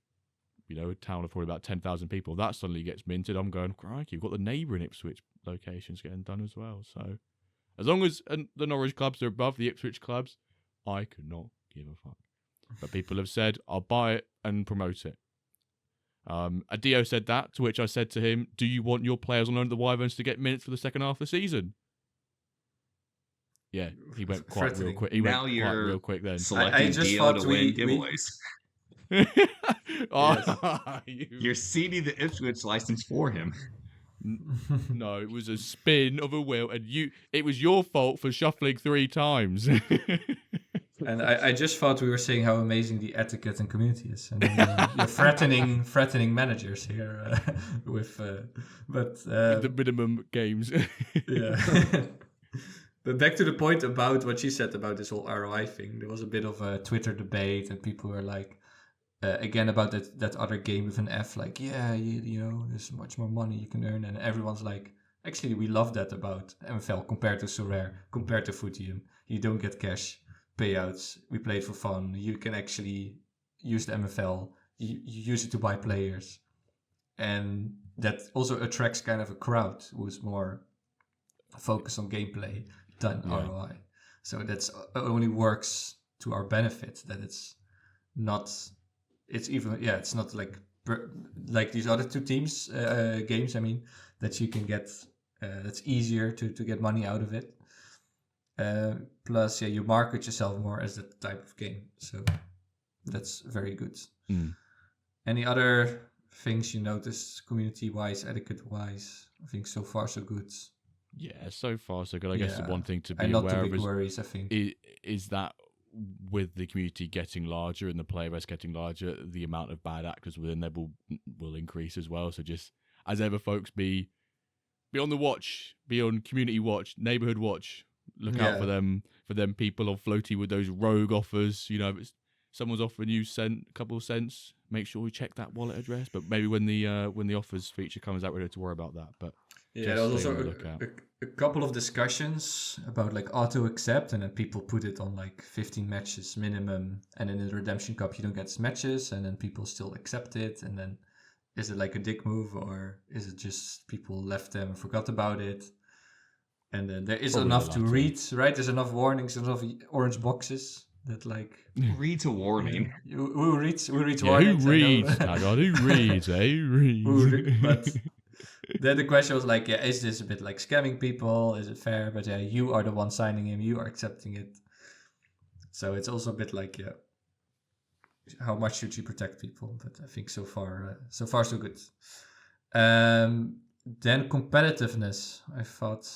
a town of probably about 10,000 people, that suddenly gets minted, I'm going, crikey, you've got the neighbouring Ipswich locations getting done as well. So as long as the Norwich clubs are above the Ipswich clubs, I could not give a fuck. But people have said, I'll buy it and promote it. Adio said that, to which I said to him, do you want your players on loan at the Wyverns to get minutes for the second half of the season? Yeah, he went quite real quick. He Now went you're quite real quick then. selecting just Dio thought to we- win we- giveaways. You're seeding the Ipswich license for him. No, it was a spin of a wheel, and it was your fault for shuffling 3 times. And I just thought we were saying how amazing the etiquette and community is, and you're threatening managers here but The minimum games. yeah. But back to the point about what she said about this whole ROI thing. There was a bit of a Twitter debate, and people were like, again about that other game with an F, like, yeah, you know, there's much more money you can earn, and everyone's like, actually, we love that about MFL compared to Sorare, compared to Footium. You don't get cash payouts. We play it for fun. You can actually use the MFL. You use it to buy players, and that also attracts kind of a crowd who's more focused on gameplay than ROI. So that's only works to our benefit. That it's not. It's even it's not like these other two teams games. I mean, that you can get. That's easier to get money out of it. Plus, you market yourself more as that type of game. So that's very good. Any other things you noticed community-wise, etiquette-wise? I think so far so good. Yeah, so far so good. I guess the one thing to be and not aware the of big worries, I think. is that with the community getting larger and the player base getting larger, the amount of bad actors within there will increase as well. So just as ever, folks, be on the watch, be on community watch, neighborhood watch. Look out for them people on floaty with those rogue offers. You know, if someone's offering you a couple of cents, make sure you check that wallet address. But maybe when the offers feature comes out, we don't have to worry about that. But there was also a couple of discussions about like auto accept, and then people put it on like 15 matches minimum, and in the Redemption Cup you don't get matches, and then people still accept it. And then is it like a dick move, or is it just people left them and forgot about it? And then there is Probably enough to read, right? There's enough warnings, enough orange boxes that like... Reads a warning. Who reads warnings? Who reads, Tagerd? Who reads? Who reads? But then the question was like, is this a bit like scamming people? Is it fair? But you are the one signing him. You are accepting it. So it's also a bit like, how much should you protect people? But I think so far so good. Then competitiveness. I thought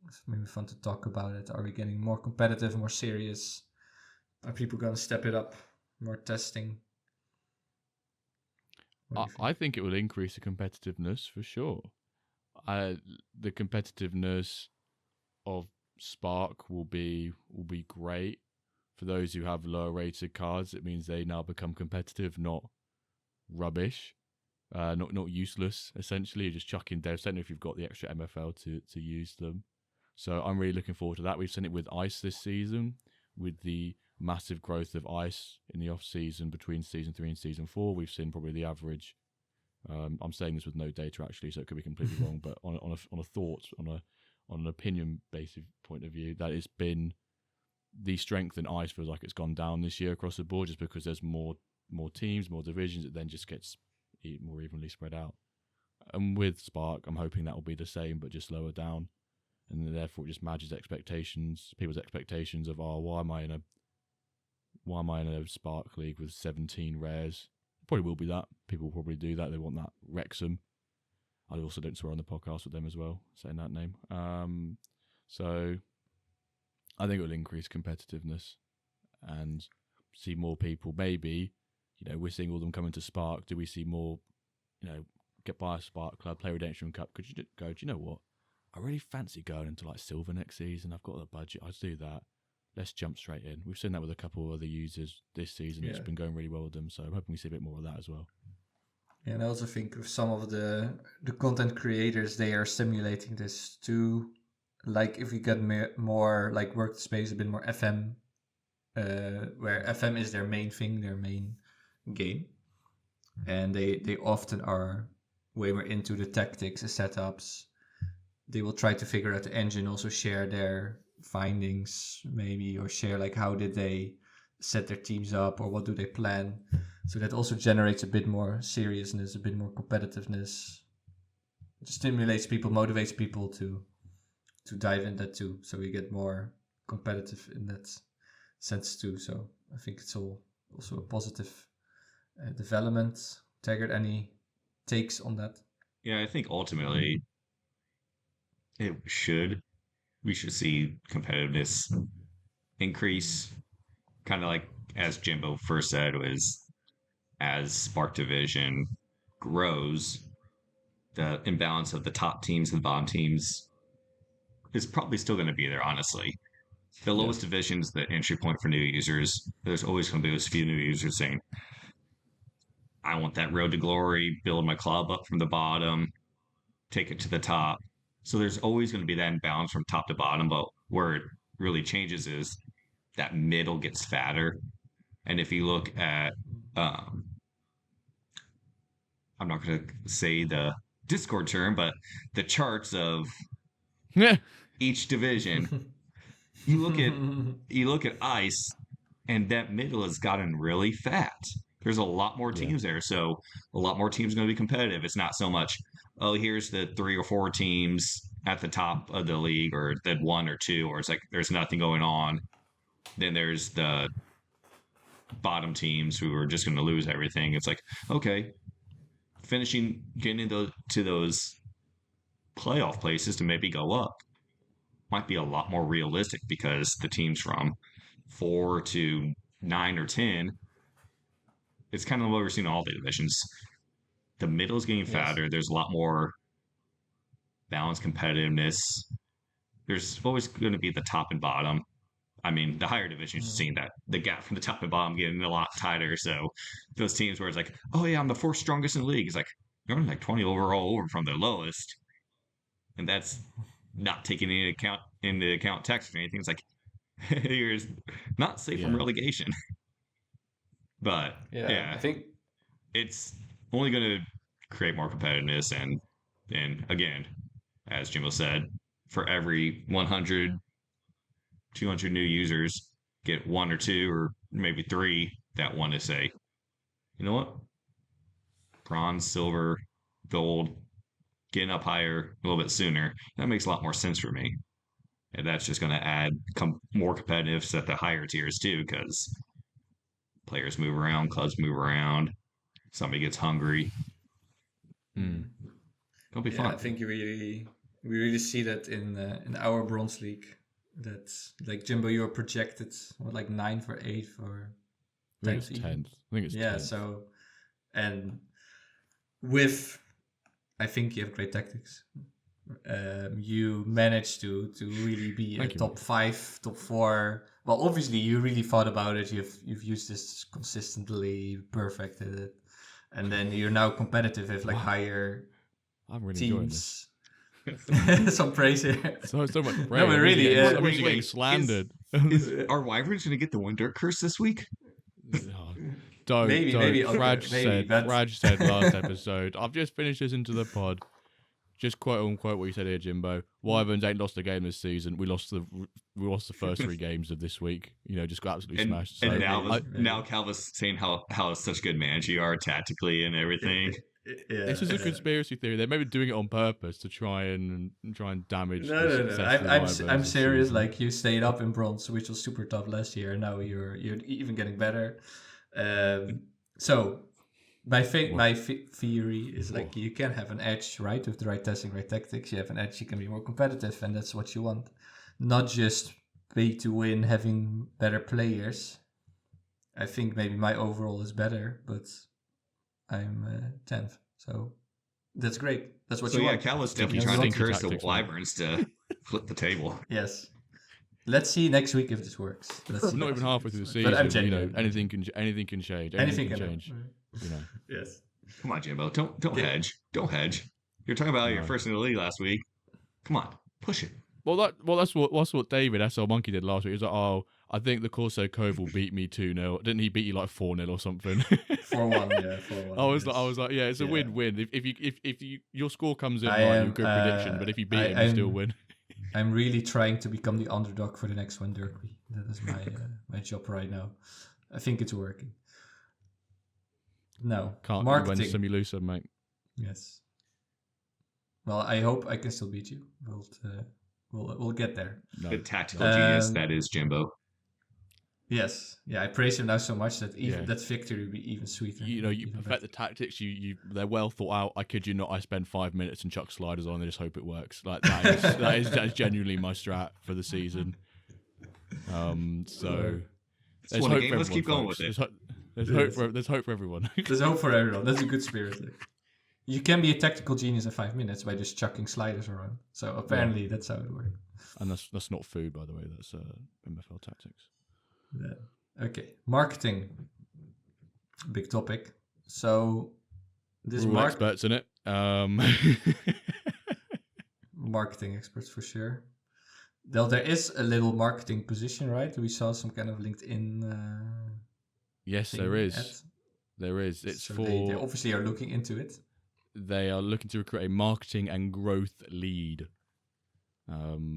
it's maybe fun to talk about it. Are we getting more competitive, more serious? Are people going to step it up? More testing? I think it will increase the competitiveness for sure. The competitiveness of Spark will be great. For those who have lower rated cards, it means they now become competitive, not rubbish, not useless. Essentially, you're just chucking dev center if you've got the extra MFL to use them. So I'm really looking forward to that. We've seen it with Ice this season, with the massive growth of Ice in the off season between season 3 and season 4. We've seen probably the average. I'm saying this with no data actually, so it could be completely wrong. But on a thought, on an opinion based point of view, that it's been the strength in Ice feels like it's gone down this year across the board, just because there's more teams, more divisions. It then just gets more evenly spread out. And with Spark, I'm hoping that will be the same, but just lower down. And therefore it just matches people's expectations of, why am I in a Spark League with 17 rares? Probably will be that. People will probably do that. They want that Wrexham. I also don't swear on the podcast with them as well, saying that name. So I think it will increase competitiveness and see more people. Maybe, we're seeing all of them coming to Spark. Do we see more, get by a Spark Club, play Redemption Cup? Could you go, do you know what? I really fancy going into like Silver next season. I've got the budget. I'll do that. Let's jump straight in. We've seen that with a couple of other users this season. It's been going really well with them. So I'm hoping we see a bit more of that as well. Yeah, and I also think with some of the content creators, they are simulating this too. Like if we get more like workspace, a bit more FM, where FM is their main thing, their main game. And they often are way more into the tactics, the setups. They will try to figure out the engine, also share their findings maybe, or share like how did they set their teams up or what do they plan. So that also generates a bit more seriousness, a bit more competitiveness. It stimulates people, motivates people to dive in that too. So we get more competitive in that sense too. So I think it's all also a positive development. Tagerd, any takes on that? Yeah, I think ultimately we should see competitiveness increase, kind of like as Jimbo first said, was as Spark Division grows, the imbalance of the top teams and bottom teams is probably still going to be there, honestly. The lowest divisions, the entry point for new users, there's always going to be those few new users saying, I want that road to glory, build my club up from the bottom, take it to the top. So there's always going to be that imbalance from top to bottom, but where it really changes is that middle gets fatter. And if you look at, I'm not going to say the Discord term, but the charts of each division, you look at ice, and that middle has gotten really fat. There's a lot more teams there, so a lot more teams are going to be competitive. It's not so much, here's the 3 or 4 teams at the top of the league, or the 1 or 2, or it's like there's nothing going on. Then there's the bottom teams who are just going to lose everything. It's like, okay, getting into those playoff places to maybe go up might be a lot more realistic, because the teams from 4 to 9 or 10, it's kind of what we're seeing in all the divisions. The middle is getting fatter. There's a lot more balanced competitiveness. There's always going to be the top and bottom. I mean, the higher divisions, you've seen that the gap from the top and bottom getting a lot tighter. So those teams where it's like, oh yeah, I'm the 4th strongest in the league. It's like, you're only like 20 overall over from the lowest. And that's not taking into account text or anything. It's like, you're not safe from relegation. But I think it's only going to create more competitiveness. And again, as Jimbo said, for every 100, 200 new users, get 1 or 2 or maybe 3 that want to say, you know what? Bronze, silver, gold, getting up higher a little bit sooner. That makes a lot more sense for me. And that's just going to add more competitiveness at the higher tiers too, because players move around, clubs move around, somebody gets hungry. It'll be fun. I think we really see that in our bronze league. That, like, Jimbo, you were projected like 9th or 8th or 10th. I think it's 10th. I think it's 10th. So, and with, I think you have great tactics. You managed to really be a top 5, top 4. Well, obviously you really thought about it. You've used this consistently, perfected it, and then you're now competitive with like higher I'm really teams. Some praise here. So much praise. No, but really, I'm really getting slandered. Are Wyverns going to get the WenDirk curse this week? Don't. Maybe. Raj said last episode, I've just finished listening to the pod. Just quote unquote what you said here, Jimbo. Wyverns ain't lost a game this season. We lost the first 3 games of this week. Just got absolutely smashed. And now Calva's saying how such good mans you are tactically and everything. This is a conspiracy theory. They're maybe doing it on purpose to try and damage. No, the no, no. success of the Ivers I'm this serious. season. Like, you stayed up in bronze, which was super tough last year. And now you're even getting better. So my theory is like, you can have an edge, right? With the right testing, right tactics, you have an edge. You can be more competitive, and that's what you want. Not just pay to win, having better players. I think maybe my overall is better, but I'm 10th, so that's great. That's what you want. Cal was definitely Stinky- trying to stinky curse the tactics, man. Wyverns to flip the table. Yes. Let's see next week if this works. We're not even halfway through the But season. I'm You know, genuine. anything can change. Anything can change. You know. Yes. Come on, Jimbo. Don't hedge. Don't hedge. You're talking about your No. first in the league last week. Come on, push it. Well, that's what David SL Monkey did last week. He was like, "Oh, I think the Corso Cove will beat me 2-0. Didn't he beat you like 4-0 or something?" 4-1, yeah, 4-1. I was yes. like, yeah, it's a Yeah. win-win. If your score comes in I right, am, you're good prediction. But if you beat him, you I'm- still win. I'm really trying to become the underdog for the next WenDirk. That is my my job right now. I think it's working. No, Can't marketing. win some, you lose some, mate. Yes. Well, I hope I can still beat you. We'll get there. No, The tactical no. genius that is Jimbo. Yes. Yeah, I praise him now so much that even Yeah. that victory will be even sweeter. You know, you even perfect better. the tactics. They're well thought out. I kid you not. I spend 5 minutes and chuck sliders on and just hope it works. Like that is genuinely my strat for the season. So It's there's won a hope game. for Let's keep going folks. with it. There's hope for everyone. There's hope for everyone. That's a good spirit. Like, you can be a tactical genius in 5 minutes by just chucking sliders around. So apparently that's how it works. And that's not food, by the way. That's MFL tactics. Yeah. Okay, marketing. Big topic. So this We're all experts in it. marketing experts for sure. Well, there is a little marketing position, right? We saw some kind of LinkedIn. Yes, thing there is. ad. There is. It's So for they obviously are looking into it. they are looking to recruit a marketing and growth lead.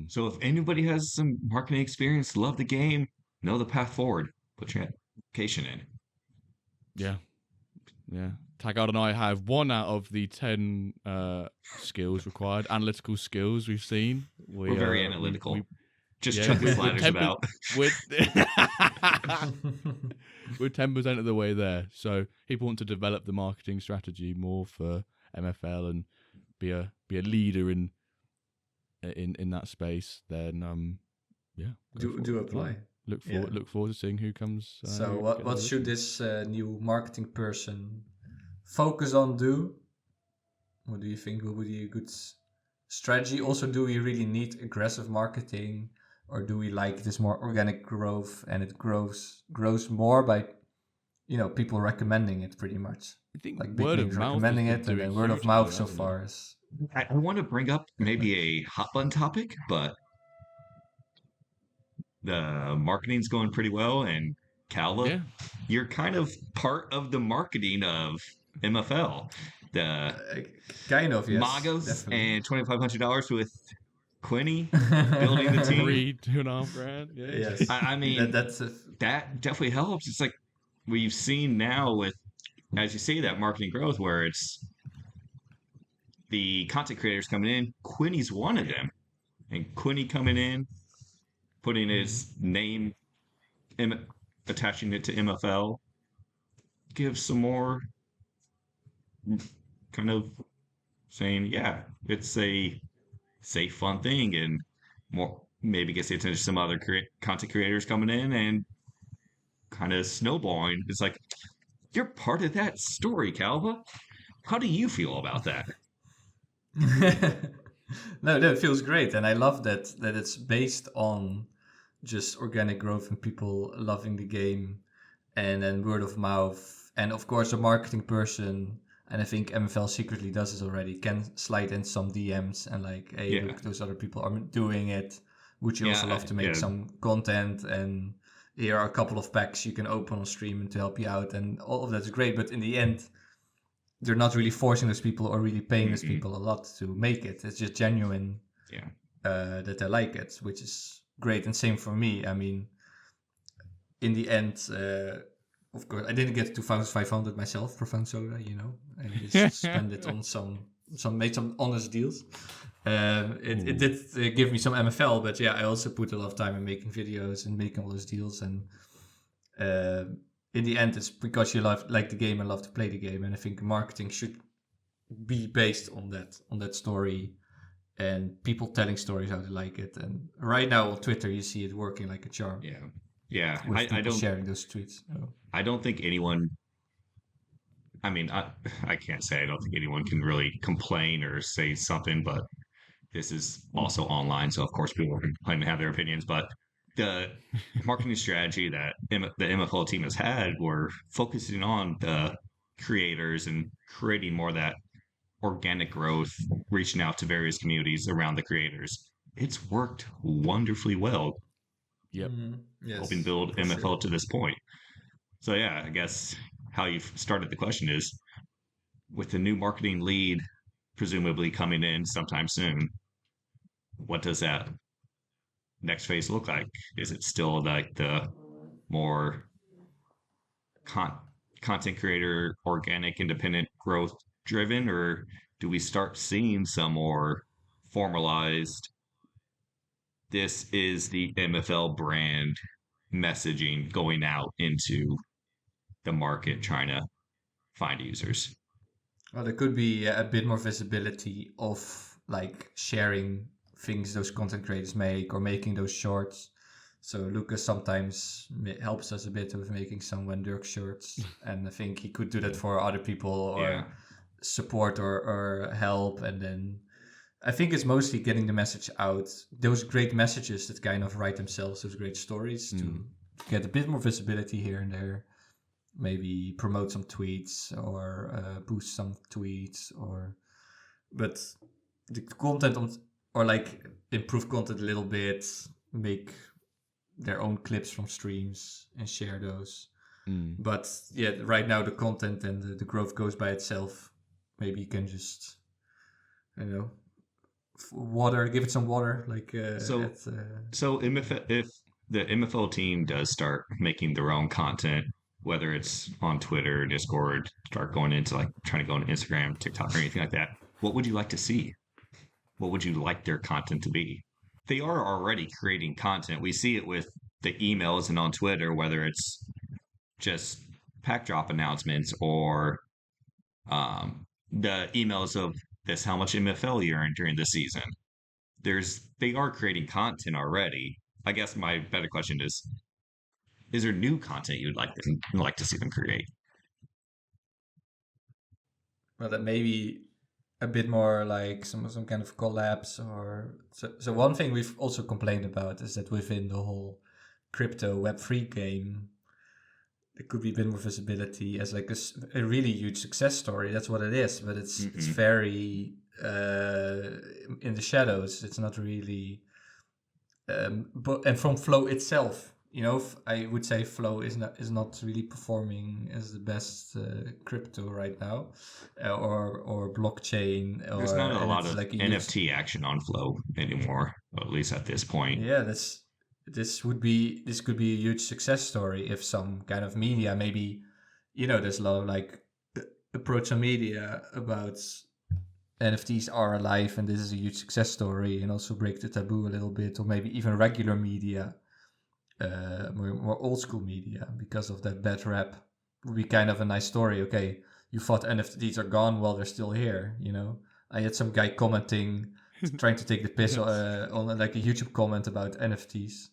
So if anybody has some marketing experience, love the game, know the path forward, put your application in. Yeah. Tagerd and I have 1 out of the 10 skills required, analytical skills we've seen. We're very analytical. Just yeah, chuck the we're sliders 10% about. We're 10% of the way there. So people want to develop the marketing strategy more for MFL and be a leader in that space. Then do apply. Look forward to seeing who comes. So who what gets should this new marketing person focus on? What do you think will be a good strategy? Also, do we really need aggressive marketing, or do we like this more organic growth and it grows more by people recommending it pretty much? I think Like big word of names mouth recommending has it, been and then doing word of hugely mouth well, so hasn't it? far is I want to bring up maybe a hot button topic, but the marketing's going pretty well, and Calva, Yeah. you're kind of part of the marketing of MFL. The kind of, yes, Magos definitely. and $2,500 with Quinny building the team. 2.5 grand. Yeah. Yes, I mean, that's that definitely helps. It's like we've seen now with, as you say, that marketing growth where it's the content creators coming in. Quinny's one of them, and Quinny coming in, putting his name, attaching it to MFL, gives some more kind of saying, yeah, it's a safe, fun thing, and more maybe gets the attention of some other content creators coming in and kind of snowballing. It's like, you're part of that story, Calva. How do you feel about that? No, that feels great, and I love that it's based on just organic growth and people loving the game, and then word of mouth, and of course a marketing person. And I think MFL secretly does this already. Can slide in some DMs and like, hey, look, those other people are doing it. Would you also love to make some content? And here are a couple of packs you can open on stream and to help you out. And all of that's great. But in the end, they're not really forcing those people or really paying those people a lot to make it. It's just genuine that they like it, which is great. And same for me. I mean, in the end, of course, I didn't get 2,500 myself for Fun Soda, I just spent it on made some honest deals. It did give me some MFL, but yeah, I also put a lot of time in making videos and making all those deals. And in the end, it's because you like the game and love to play the game. And I think marketing should be based on that story and people telling stories how they like it. And right now on Twitter, you see it working like a charm. Yeah. With people sharing those tweets. So. I don't think anyone. I mean, I can't say I don't think anyone can really complain or say something, but this is also online, so of course people can claim to have their opinions. But the marketing strategy that the MFL team has had, were focusing on the creators and creating more of that organic growth, reaching out to various communities around the creators. It's worked wonderfully well. Yep. Yes, Helping build MFL to this point. So yeah, I guess how you've started the question is, with the new marketing lead presumably coming in sometime soon, what does that next phase look like? Is it still like the more content creator, organic, independent growth driven, or do we start seeing some more formalized, this is the MFL brand messaging going out into the market trying to find users? Well, there could be a bit more visibility of like sharing things those content creators make or making those shorts. So Lucas sometimes helps us a bit with making some WenDirk shirts, and I think he could do that for other people or support or help. And then I think it's mostly getting the message out. Those great messages that kind of write themselves, those great stories, to get a bit more visibility here and there. Maybe promote some tweets or boost some tweets, but the content or like improve content a little bit, make their own clips from streams and share those. But yeah, right now the content and the growth goes by itself. Maybe you can just, give it some water. Like so if the MFL team does start making their own content, whether it's on Twitter, Discord, start going into like trying to go on Instagram, TikTok, or anything like that, what would you like to see? What would you like their content to be? They are already creating content. We see it with the emails and on Twitter, whether it's just pack drop announcements or the emails of this, how much MFL you earned during the season. They are creating content already. I guess my better question is there new content you'd like to see them create? Well, that maybe a bit more like some kind of collabs or so one thing we've also complained about is that within the whole crypto Web3 game, there could be a bit more visibility as like a really huge success story. That's what it is, but it's very in the shadows. It's not really and from Flow itself, I would say Flow is not really performing as the best crypto right now, or blockchain. There's not a lot of like NFT action on Flow anymore, at least at this point. Yeah, this could be a huge success story if some kind of media, maybe, there's a lot of like approach on media about NFTs are alive and this is a huge success story, and also break the taboo a little bit, or maybe even regular media, more old school media, because of that bad rap, would be kind of a nice story. Okay, you thought NFTs are gone, well, they're still here. I had some guy commenting, trying to take the piss on like a YouTube comment about NFTs.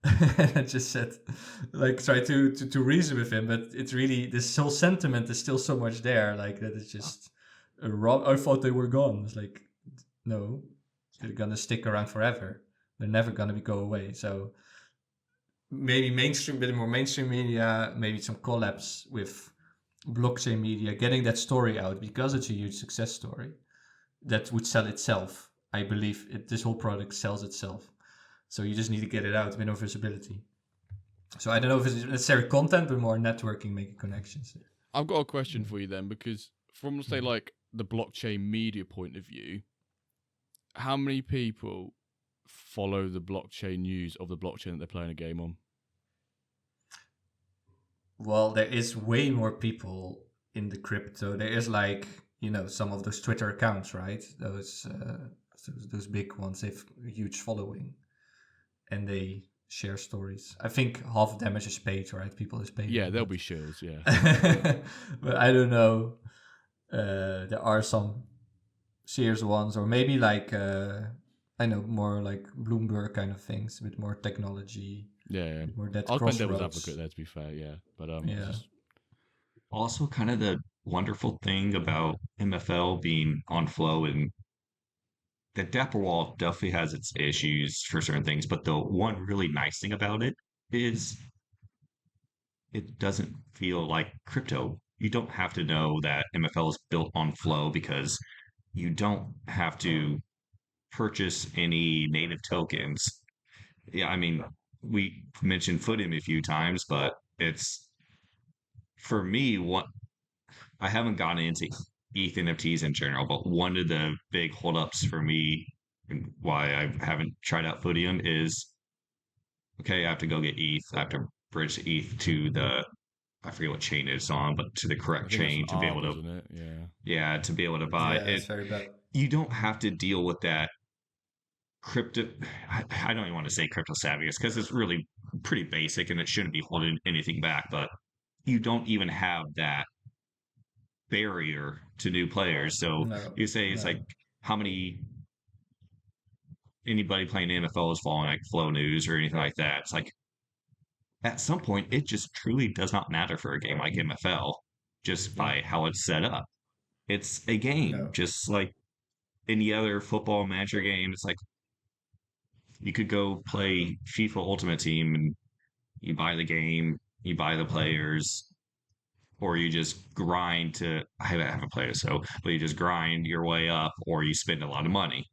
And I just said, like, try to reason with him, but it's really, this whole sentiment is still so much there, like that it's just wrong. I thought they were gone. It's like, no, they're gonna stick around forever. They're never gonna go away. So maybe a bit more mainstream media, maybe some collabs with blockchain media, getting that story out, because it's a huge success story that would sell itself. I believe this whole product sells itself. So you just need to get it out, a bit of visibility. So I don't know if it's necessary content, but more networking, making connections. I've got a question for you then, because from, say, like the blockchain media point of view, how many people follow the blockchain news of the blockchain that they're playing a game on? Well, there is way more people in the crypto. There is like, some of those Twitter accounts, right? Those big ones, they've a huge following, and they share stories. I think half of them is just paid, right? People is paid. Yeah, there'll be shills, yeah. But I don't know. There are some serious ones, or maybe like I know, more like Bloomberg kind of things with more technology. Yeah. More that I'll play devil's crossroads. advocate there, to be fair, yeah. But Yeah. Also, kind of the wonderful thing about MFL being on flow, and the Dapper Wall definitely has its issues for certain things, but the one really nice thing about it is it doesn't feel like crypto. You don't have to know that MFL is built on flow because you don't have to purchase any native tokens. Yeah, I mean, we mentioned Footim a few times, but it's for me what I haven't gotten into ETH NFTs in general, but one of the big holdups for me and why I haven't tried out Footium is okay, I have to go get ETH. I have to bridge ETH to the I forget what chain it's on, but to the I correct think it's chain an to be ARB, able to isn't it? Yeah. to be able to buy Yeah, it. it's very bad. You don't have to deal with that crypto. I don't even want to say crypto savvy because it's really pretty basic and it shouldn't be holding anything back, but you don't even have that barrier to new players. So No, you say it's no. like how many anybody playing NFL is following like Flow News or anything like that. It's like at some point it just truly does not matter for a game like MFL just by how it's set up. It's a game, No. just like any other football manager game. It's like you could go play FIFA Ultimate Team and you buy the game, you buy the players, or you just grind to. I haven't played it, so but you just grind your way up, or you spend a lot of money.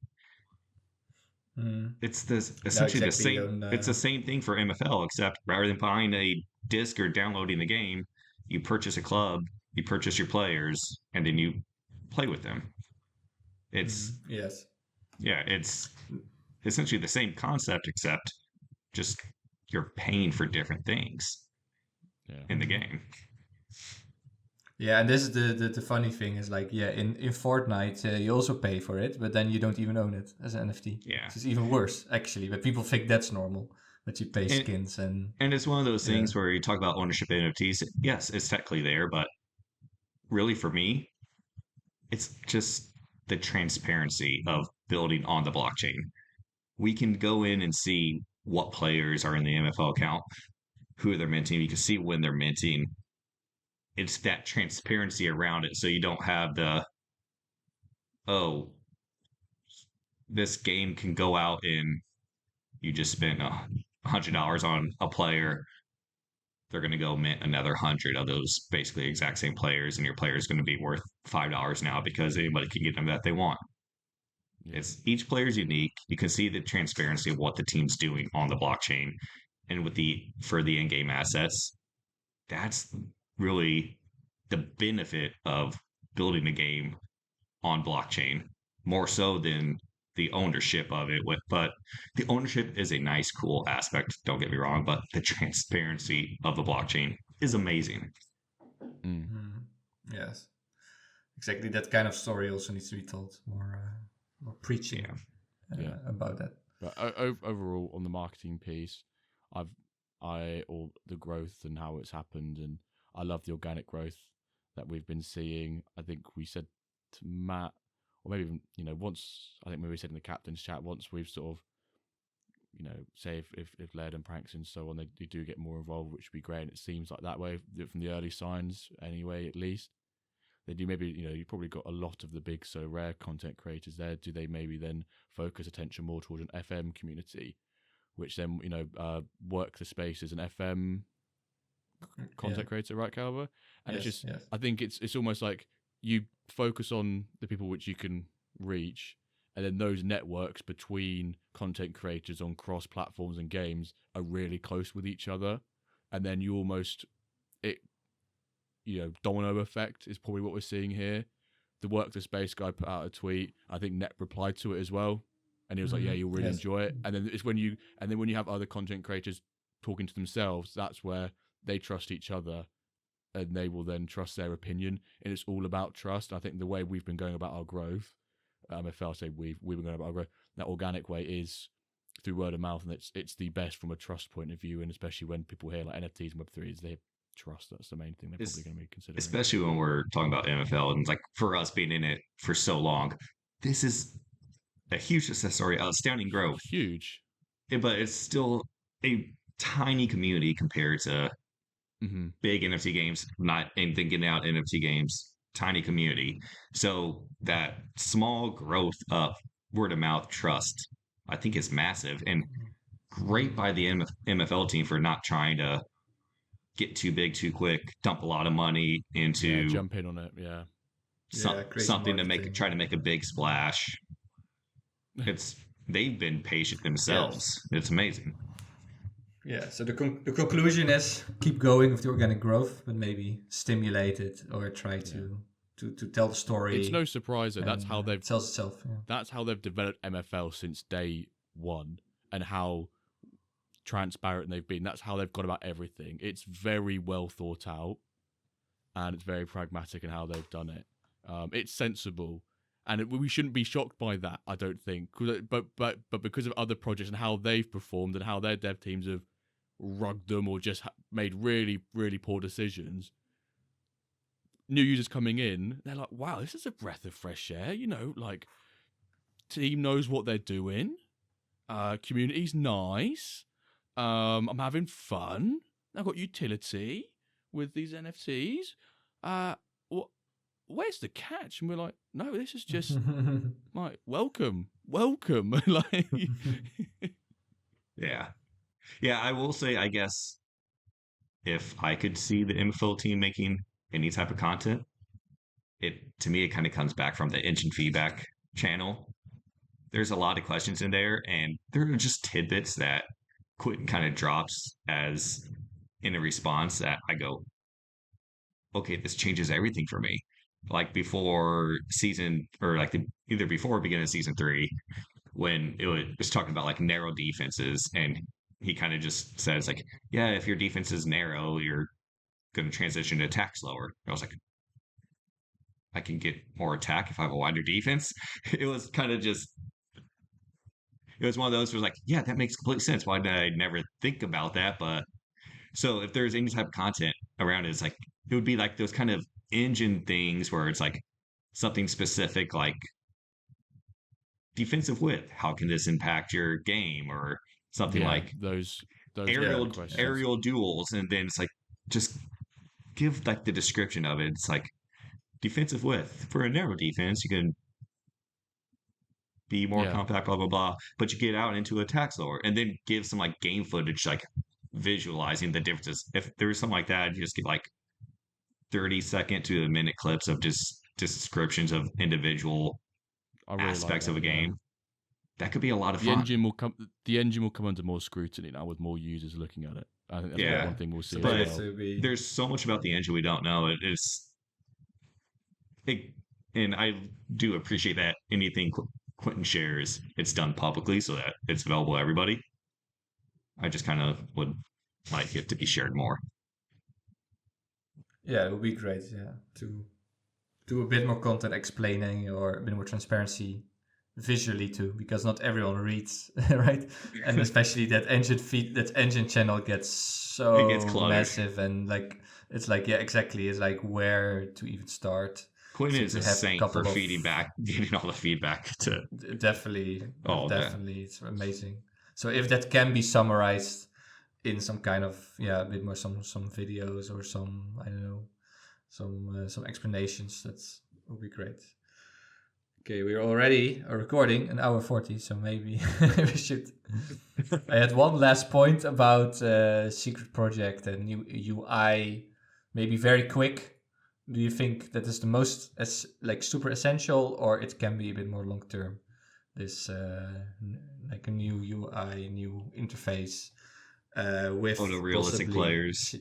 Mm. It's this No, essentially the exactly. same. It's the same thing for MFL, except rather than buying a disc or downloading the game, you purchase a club, you purchase your players, and then you play with them. It's Yes. yeah, it's essentially the same concept, except just you're paying for different things in the game. Yeah, and this is the funny thing is like, yeah, in Fortnite, you also pay for it, but then you don't even own it as an NFT. Yeah. It's even worse, actually, but people think that's normal, that you pay And- skins and... And it's one of those things Yeah. where you talk about ownership of NFTs. Yes, it's technically there, but really for me, it's just the transparency of building on the blockchain. We can go in and see what players are in the MFL account, who they're minting. You can see when they're minting. It's that transparency around it, so you don't have the oh, this game can go out and you just spent $100 on a player. They're going to go mint another 100 of those basically exact same players, and your player is going to be worth $5 now because anybody can get them that they want. Yeah. It's each player is unique. You can see the transparency of what the team's doing on the blockchain, and with the for the in-game assets, that's really the benefit of building a game on blockchain more so than the ownership of it. But the ownership is a nice, cool aspect. Don't get me wrong, but the transparency of the blockchain is amazing. Yes. Exactly, that kind of story also needs to be told. More preaching about that. But overall, on the marketing piece, or the growth and how it's happened, and I love the organic growth that we've been seeing. I think we said to Matt, or maybe even once. I think maybe we said in the captain's chat once we've sort of, say if Laird and Pranks and so on, they do get more involved, which would be great. And it seems like that way from the early signs, anyway, at least. They do maybe, you've probably got a lot of the big, so rare content creators there. Do they maybe then focus attention more towards an FM community, which then, work the space as an FM content creator, right, Calva? And Yes, it's just, yes. I think it's almost like you focus on the people which you can reach, and then those networks between content creators on cross platforms and games are really close with each other. And then you almost, domino effect is probably what we're seeing here. The Work the Space guy put out a tweet. I think Net replied to it as well, and he was like, "Yeah, you'll really enjoy it." And then when you have other content creators talking to themselves, that's where they trust each other, and they will then trust their opinion. And it's all about trust. I think the way we've been going about our growth, MFL say we've been going about our growth, that organic way is through word of mouth, and it's the best from a trust point of view. And especially when people hear like NFTs and Web3s, they trust. That's the main thing they're probably going to be considering. Especially when we're talking about MFL, and like for us being in it for so long, this is a huge success story, astounding growth. Huge. But it's still a tiny community compared to big NFT games, not anything getting out NFT games, tiny community. So that small growth of word of mouth trust, I think is massive, and great by the MFL team for not trying to get too big too quick, dump a lot of money into jump in on it. Something to try to make a big splash. They've been patient themselves. Yes. It's amazing. Yeah, so the conclusion is keep going with the organic growth, but maybe stimulate it or try to tell the story. It's no surprise that that's how they've tells itself. Yeah. That's how they've developed MFL since day one, and how transparent they've been. That's how they've gone about everything. It's very well thought out, and it's very pragmatic in how they've done it. It's sensible, and we shouldn't be shocked by that, I don't think. But because of other projects and how they've performed and how their dev teams have rugged them or just made really, really poor decisions, new users coming in, they're like, wow, this is a breath of fresh air. Like, team knows what they're doing. Community's nice. I'm having fun. I've got utility with these NFTs. Where's the catch? And we're like, no, this is just like, welcome. Like, yeah. I will say, I guess, if I could see the MFL team making any type of content, to me it kind of comes back from the engine feedback channel. There's a lot of questions in there, and there are just tidbits that Quentin kind of drops as in a response that I go, okay, this changes everything for me. Like before season, or like either before or beginning of season 3, when it was talking about like narrow defenses, and he kind of just says like, yeah, if your defense is narrow, you're going to transition to attack slower. I was like, I can get more attack if I have a wider defense. It was kind of just, it was one of those where like, yeah, that makes complete sense. Why did I never think about that? But so if there's any type of content around it, it's like, it would be like those kind of engine things where it's like something specific, like defensive width. How can this impact your game? Or something like those aerial duels. And then it's like, just give like the description of it. It's like defensive width for a narrow defense. You can be more compact, blah, blah, blah. But you get out into attack slower, and then give some like game footage, like visualizing the differences. If there's something like that, you just get like 30-second to a minute clips of just descriptions of individual aspects of a game. That could be a lot of fun. The engine will come under more scrutiny now with more users looking at it. I think that's one thing we'll see. But there's so much about the engine we don't know. And I do appreciate that anything Quentin shares, it's done publicly so that it's available to everybody. I just kind of would like it to be shared more. Yeah, it would be great, to do a bit more content explaining or a bit more transparency visually too, because not everyone reads, right? And especially that engine channel gets so massive, and like it's like exactly, it's like where to even start. Quentin is a saint for getting all the feedback to definitely, it's amazing. So if that can be summarized in some kind of a bit more some videos or some, I don't know, some explanations, that would be great. Okay, we're already recording an hour 40, so maybe we should. I had one last point about secret project and new UI, maybe very quick. Do you think that is the most super essential, or it can be a bit more long term? This like a new UI, new interface with photorealistic players.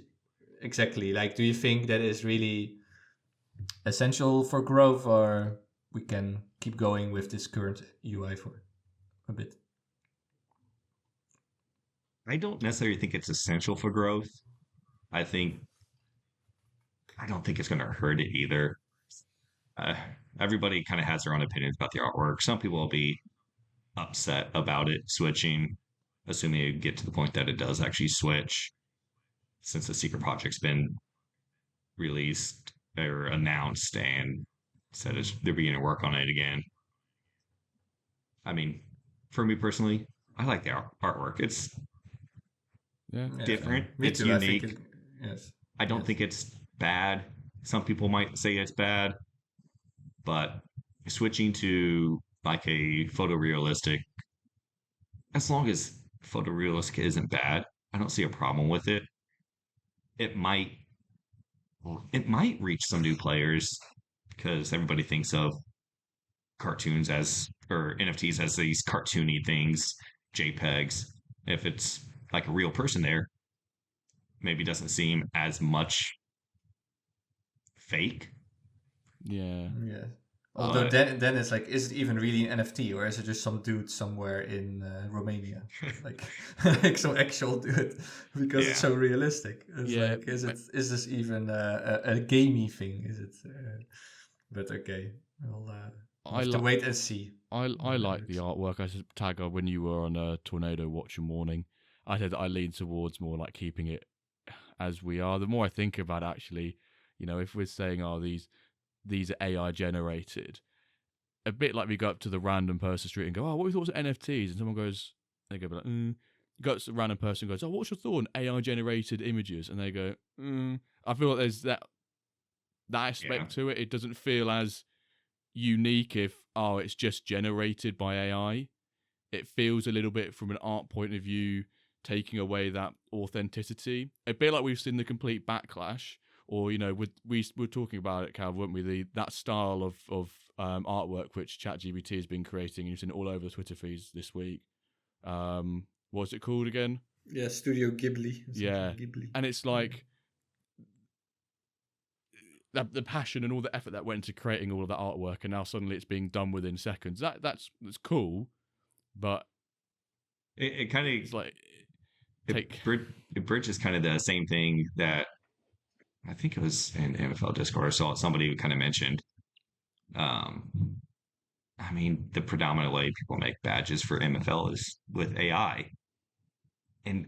Exactly. Like, do you think that is really essential for growth, or we can keep going with this current UI for a bit? I don't necessarily think it's essential for growth. I think I don't think it's going to hurt it either. Uh, Everybody kind of has their own opinions about the artwork. Some people will be upset about it switching, assuming you get to the point that it does actually switch, since the secret project's been released or announced and said they're beginning to work on it again. I mean, for me personally, I like the artwork. It's different. Me It's too. unique. I think yes. I don't think it's bad. Some people might say it's bad, but switching to like a photorealistic, as long as photorealistic isn't bad, I don't see a problem with it. It might reach some new players because everybody thinks of cartoons as or NFTs as these cartoony things, JPEGs. If it's like a real person there, maybe doesn't seem as much fake. Yeah. Yeah. Although But- then it's like, is it even really an NFT, or is it just some dude somewhere in Romania, like like some actual dude, because it's so realistic? It's Yeah, like, is this even a gamey thing? Is it? But okay, we'll have to wait and see. I like the artwork. I said, Tagger, when you were on a Tornado Watch and Warning, I said that I lean towards more like keeping it as we are. The more I think about it, actually, if we're saying, these are AI generated, a bit like we go up to the random person street and go, oh, what are your thoughts on NFTs? And someone goes, they go like, Go to the random person and goes, oh, what's your thought on AI generated images? And they go, I feel like there's that aspect to it. It doesn't feel as unique if it's just generated by AI. It feels a little bit, from an art point of view, taking away that authenticity. A bit like we've seen the complete backlash, or we were talking about it, Cal, weren't we? That style of artwork which ChatGPT has been creating, and you've seen it all over the Twitter feeds this week. What's it called again? Yeah, Studio Ghibli. Yeah, Ghibli. And it's like the passion and all the effort that went into creating all of that artwork, and now suddenly it's being done within seconds. That's cool, but it kind of it's like it bridges kind of the same thing that I think it was in MFL Discord. I saw somebody kind of mentioned. I mean, the predominant way people make badges for MFL is with AI, and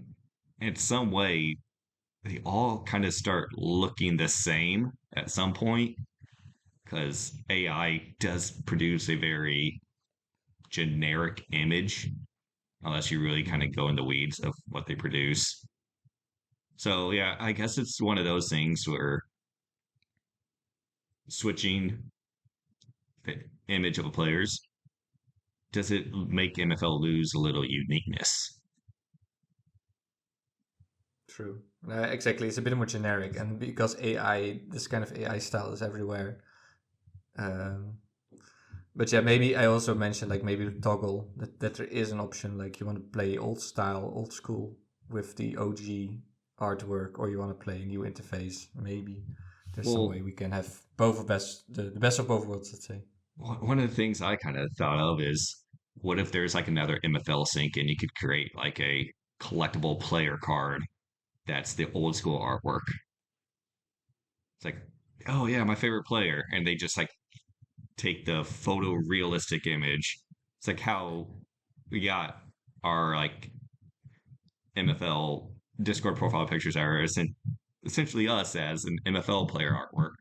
in some way, they all kind of start looking the same at some point, because AI does produce a very generic image unless you really kind of go in the weeds of what they produce. So yeah, I guess it's one of those things where switching the image of a player's, does it make MFL lose a little uniqueness? True. Exactly. It's a bit more generic, and because AI, this kind of AI style is everywhere. But yeah, maybe I also mentioned like maybe the toggle that there is an option, like you want to play old style, old school with the OG artwork, or you want to play a new interface. Maybe there's some way we can have the best of both worlds, let's say. One of the things I kind of thought of is, what if there's like another MFL sync and you could create like a collectible player card that's the old school artwork? It's like, oh yeah, my favorite player, and they just like take the photorealistic image. It's like how we got our like MFL Discord profile pictures are essentially us as an MFL player artwork.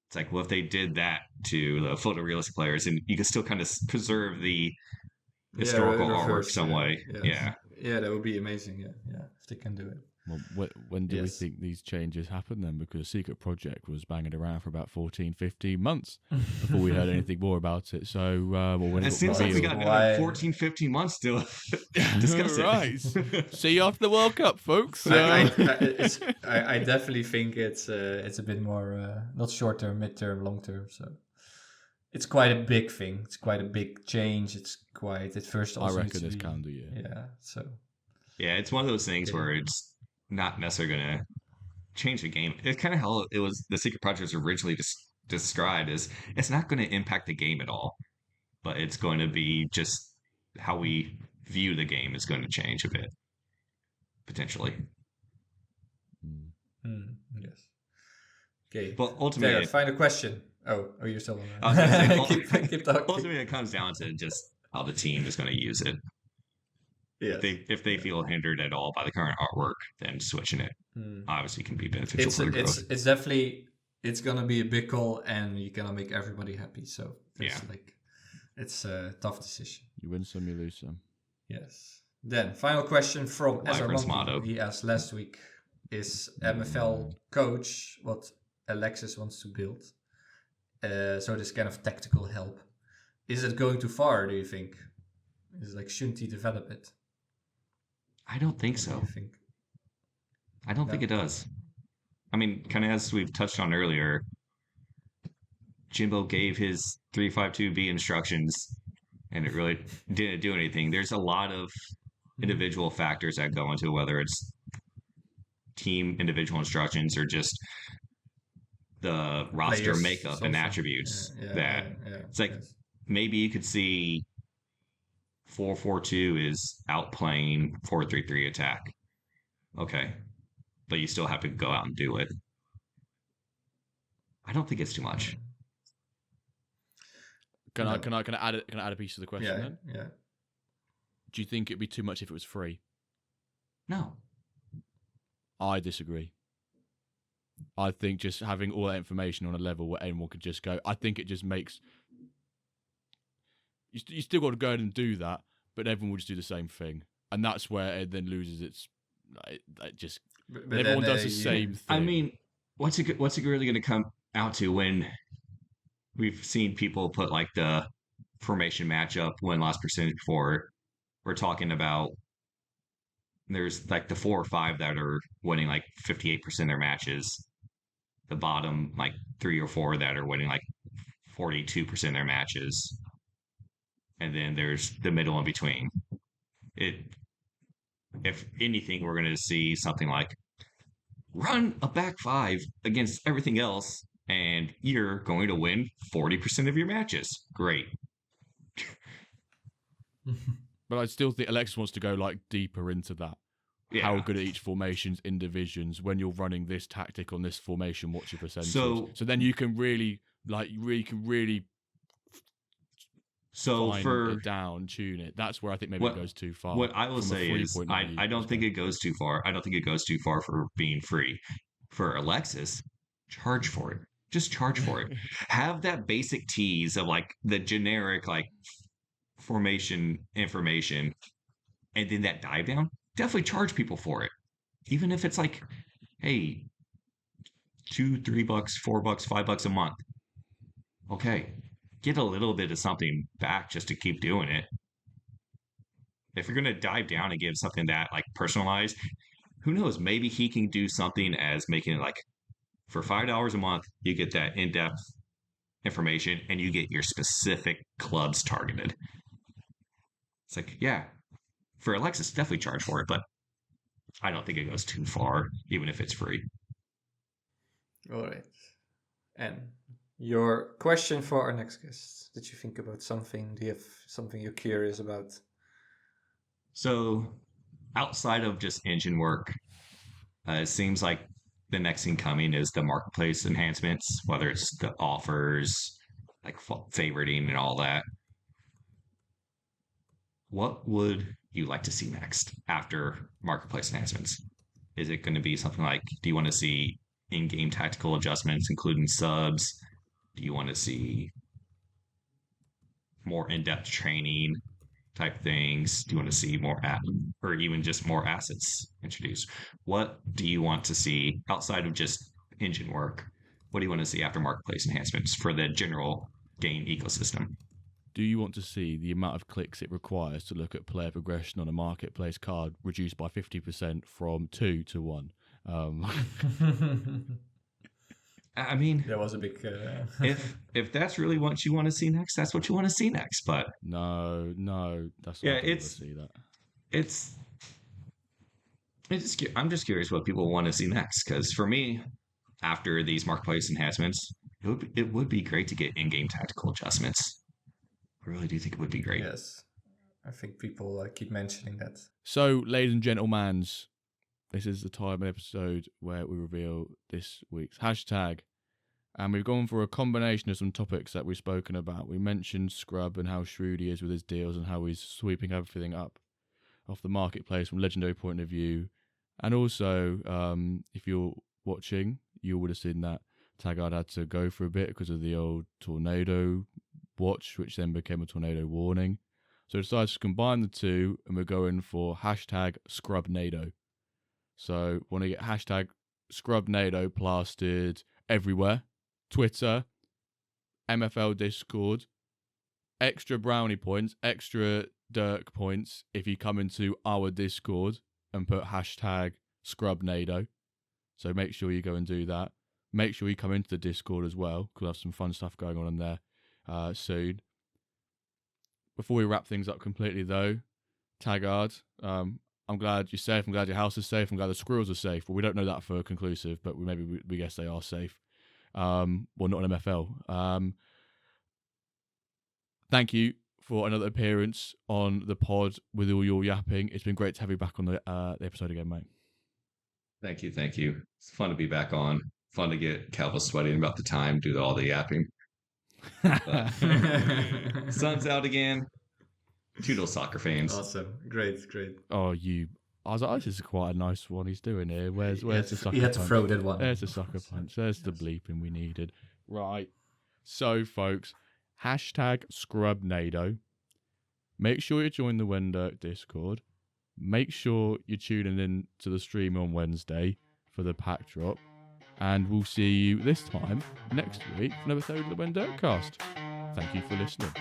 It's like, well, if they did that to the photorealistic players, and you can still kind of preserve the historical artwork some way. Yeah, that would be amazing. Yeah, if they can do it. Well, when do we think these changes happen then? Because Secret Project was banging around for about 14, 15 months before we heard anything more about it. So, when it seems like we got another 14, 15 months to discuss it. Right. See you after the World Cup, folks. I definitely think it's a bit more not short term, mid term, long term. So it's quite a big thing. It's quite a big change. It first also I reckon this calendar year. Yeah. So. Yeah, it's one of those things where it's not necessarily going to change the game. It's kind of how it was. The Secret Project was originally described as, it's not going to impact the game at all, but it's going to be just how we view the game is going to change a bit, potentially. Yes. Okay. But ultimately, Tagerd, final question. Oh, you're still on I was gonna say, that. keep talking. ultimately, it comes down to just how the team is going to use it. Yes. If they feel hindered at all by the current artwork, then switching it obviously can be beneficial for growth. It's definitely gonna be a big call, and you're gonna make everybody happy. So it's a tough decision. You win some, you lose some. Yes. Then final question from Reference Ezra motto. Monkey. He asked last week: is MFL coach what Alexis wants to build? So this kind of tactical help. Is it going too far? Do you think? Is it like shouldn't he develop it? I don't think What so. do you think? I don't think it does. I mean, kind of as we've touched on earlier, Jimbo gave his 352B instructions, and it really didn't do anything. There's a lot of individual factors that go into whether it's team individual instructions or just the roster Players makeup also. and attributes it's like maybe you could see 4-4-2 is outplaying 4-3-3 attack. Okay. But you still have to go out and do it. I don't think it's too much. Can I add a piece to the question then? Yeah. Do you think it'd be too much if it was free? No. I disagree. I think just having all that information on a level where anyone could just go, I think it just makes you still got to go ahead and do that, but everyone will just do the same thing, and that's where it then loses its. But everyone does the same thing. I mean, what's it really going to come out to when we've seen people put like the formation matchup win-loss percentage before? We're talking about there's like the 4 or 5 that are winning like 58% of their matches. The bottom like 3 or 4 that are winning like 42% of their matches. And then there's the middle in between. If anything, we're going to see something like run a back 5 against everything else, and you're going to win 40% of your matches. Great. But I still think Alexis wants to go like deeper into that. Yeah. How good at each formations in divisions when you're running this tactic on this formation, what's your percentage? So then you can really fine it down, tune it. That's where I think maybe it goes too far. What I will say is I don't think it goes too far. I don't think it goes too far for being free. For Alexis, charge for it. Just charge for it. Have that basic tease of like the generic like formation information, and then that dive down. Definitely charge people for it. Even if it's like, hey, $2, $3, $4, $5 a month. Okay. Get a little bit of something back just to keep doing it. If you're going to dive down and give something that like personalized, who knows? Maybe he can do something as making it like for $5 a month, you get that in-depth information and you get your specific clubs targeted. It's like, yeah, for Alexis, definitely charge for it, but I don't think it goes too far, even if it's free. All right. And your question for our next guest. Did you think about something? Do you have something you're curious about? So, outside of just engine work, it seems like the next thing coming is the marketplace enhancements, whether it's the offers, like favoriting and all that. What would you like to see next after marketplace enhancements? Is it going to be something like, do you want to see in-game tactical adjustments, including subs? Do you want to see more in-depth training type things? Do you want to see more or even just more assets introduced? What do you want to see outside of just engine work? What do you want to see after marketplace enhancements for the general game ecosystem? Do you want to see the amount of clicks it requires to look at player progression on a marketplace card reduced by 50% from 2 to 1? I mean, that was a big. if that's really what you want to see next, that's what you want to see next. But no, that's not. Yeah, see that. I'm just curious what people want to see next, because for me, after these marketplace enhancements, it would be great to get in-game tactical adjustments. I really do think it would be great. Yes, I think people keep mentioning that. So, ladies and gentlemen, this is the time of episode where we reveal this week's hashtag. And we've gone for a combination of some topics that we've spoken about. We mentioned Scrub and how shrewd he is with his deals and how he's sweeping everything up off the marketplace from a legendary point of view. And also, if you're watching, you would have seen that Tagerd had to go for a bit because of the old tornado watch, which then became a tornado warning. So I decided to combine the two, and we're going for hashtag ScrubNado. So want to get hashtag ScrubNado plastered everywhere. Twitter, MFL Discord, extra brownie points, extra Dirk points if you come into our Discord and put hashtag ScrubNado. So make sure you go and do that. Make sure you come into the Discord as well, because we'll have some fun stuff going on in there soon. Before we wrap things up completely, though, Tagerd, I'm glad you're safe. I'm glad your house is safe. I'm glad the squirrels are safe. Well, we don't know that for conclusive, but we guess they are safe. Well, not an MFL. Thank you for another appearance on the pod with all your yapping. It's been great to have you back on the episode again, mate. Thank you. It's fun to be back on. Fun to get Calva sweating about the time, do all the yapping. Sun's out again. Toodles, soccer fans. Awesome. Great. Oh, I was like, this is quite a nice one he's doing here. Where's the sucker punch? You had to throw that one. There's the sucker punch. There's the bleeping we needed. Right. So, folks, hashtag ScrubNado. Make sure you join the WenDirk Discord. Make sure you're tuning in to the stream on Wednesday for the pack drop. And we'll see you this time next week for another episode of the WenDirk Cast. Thank you for listening.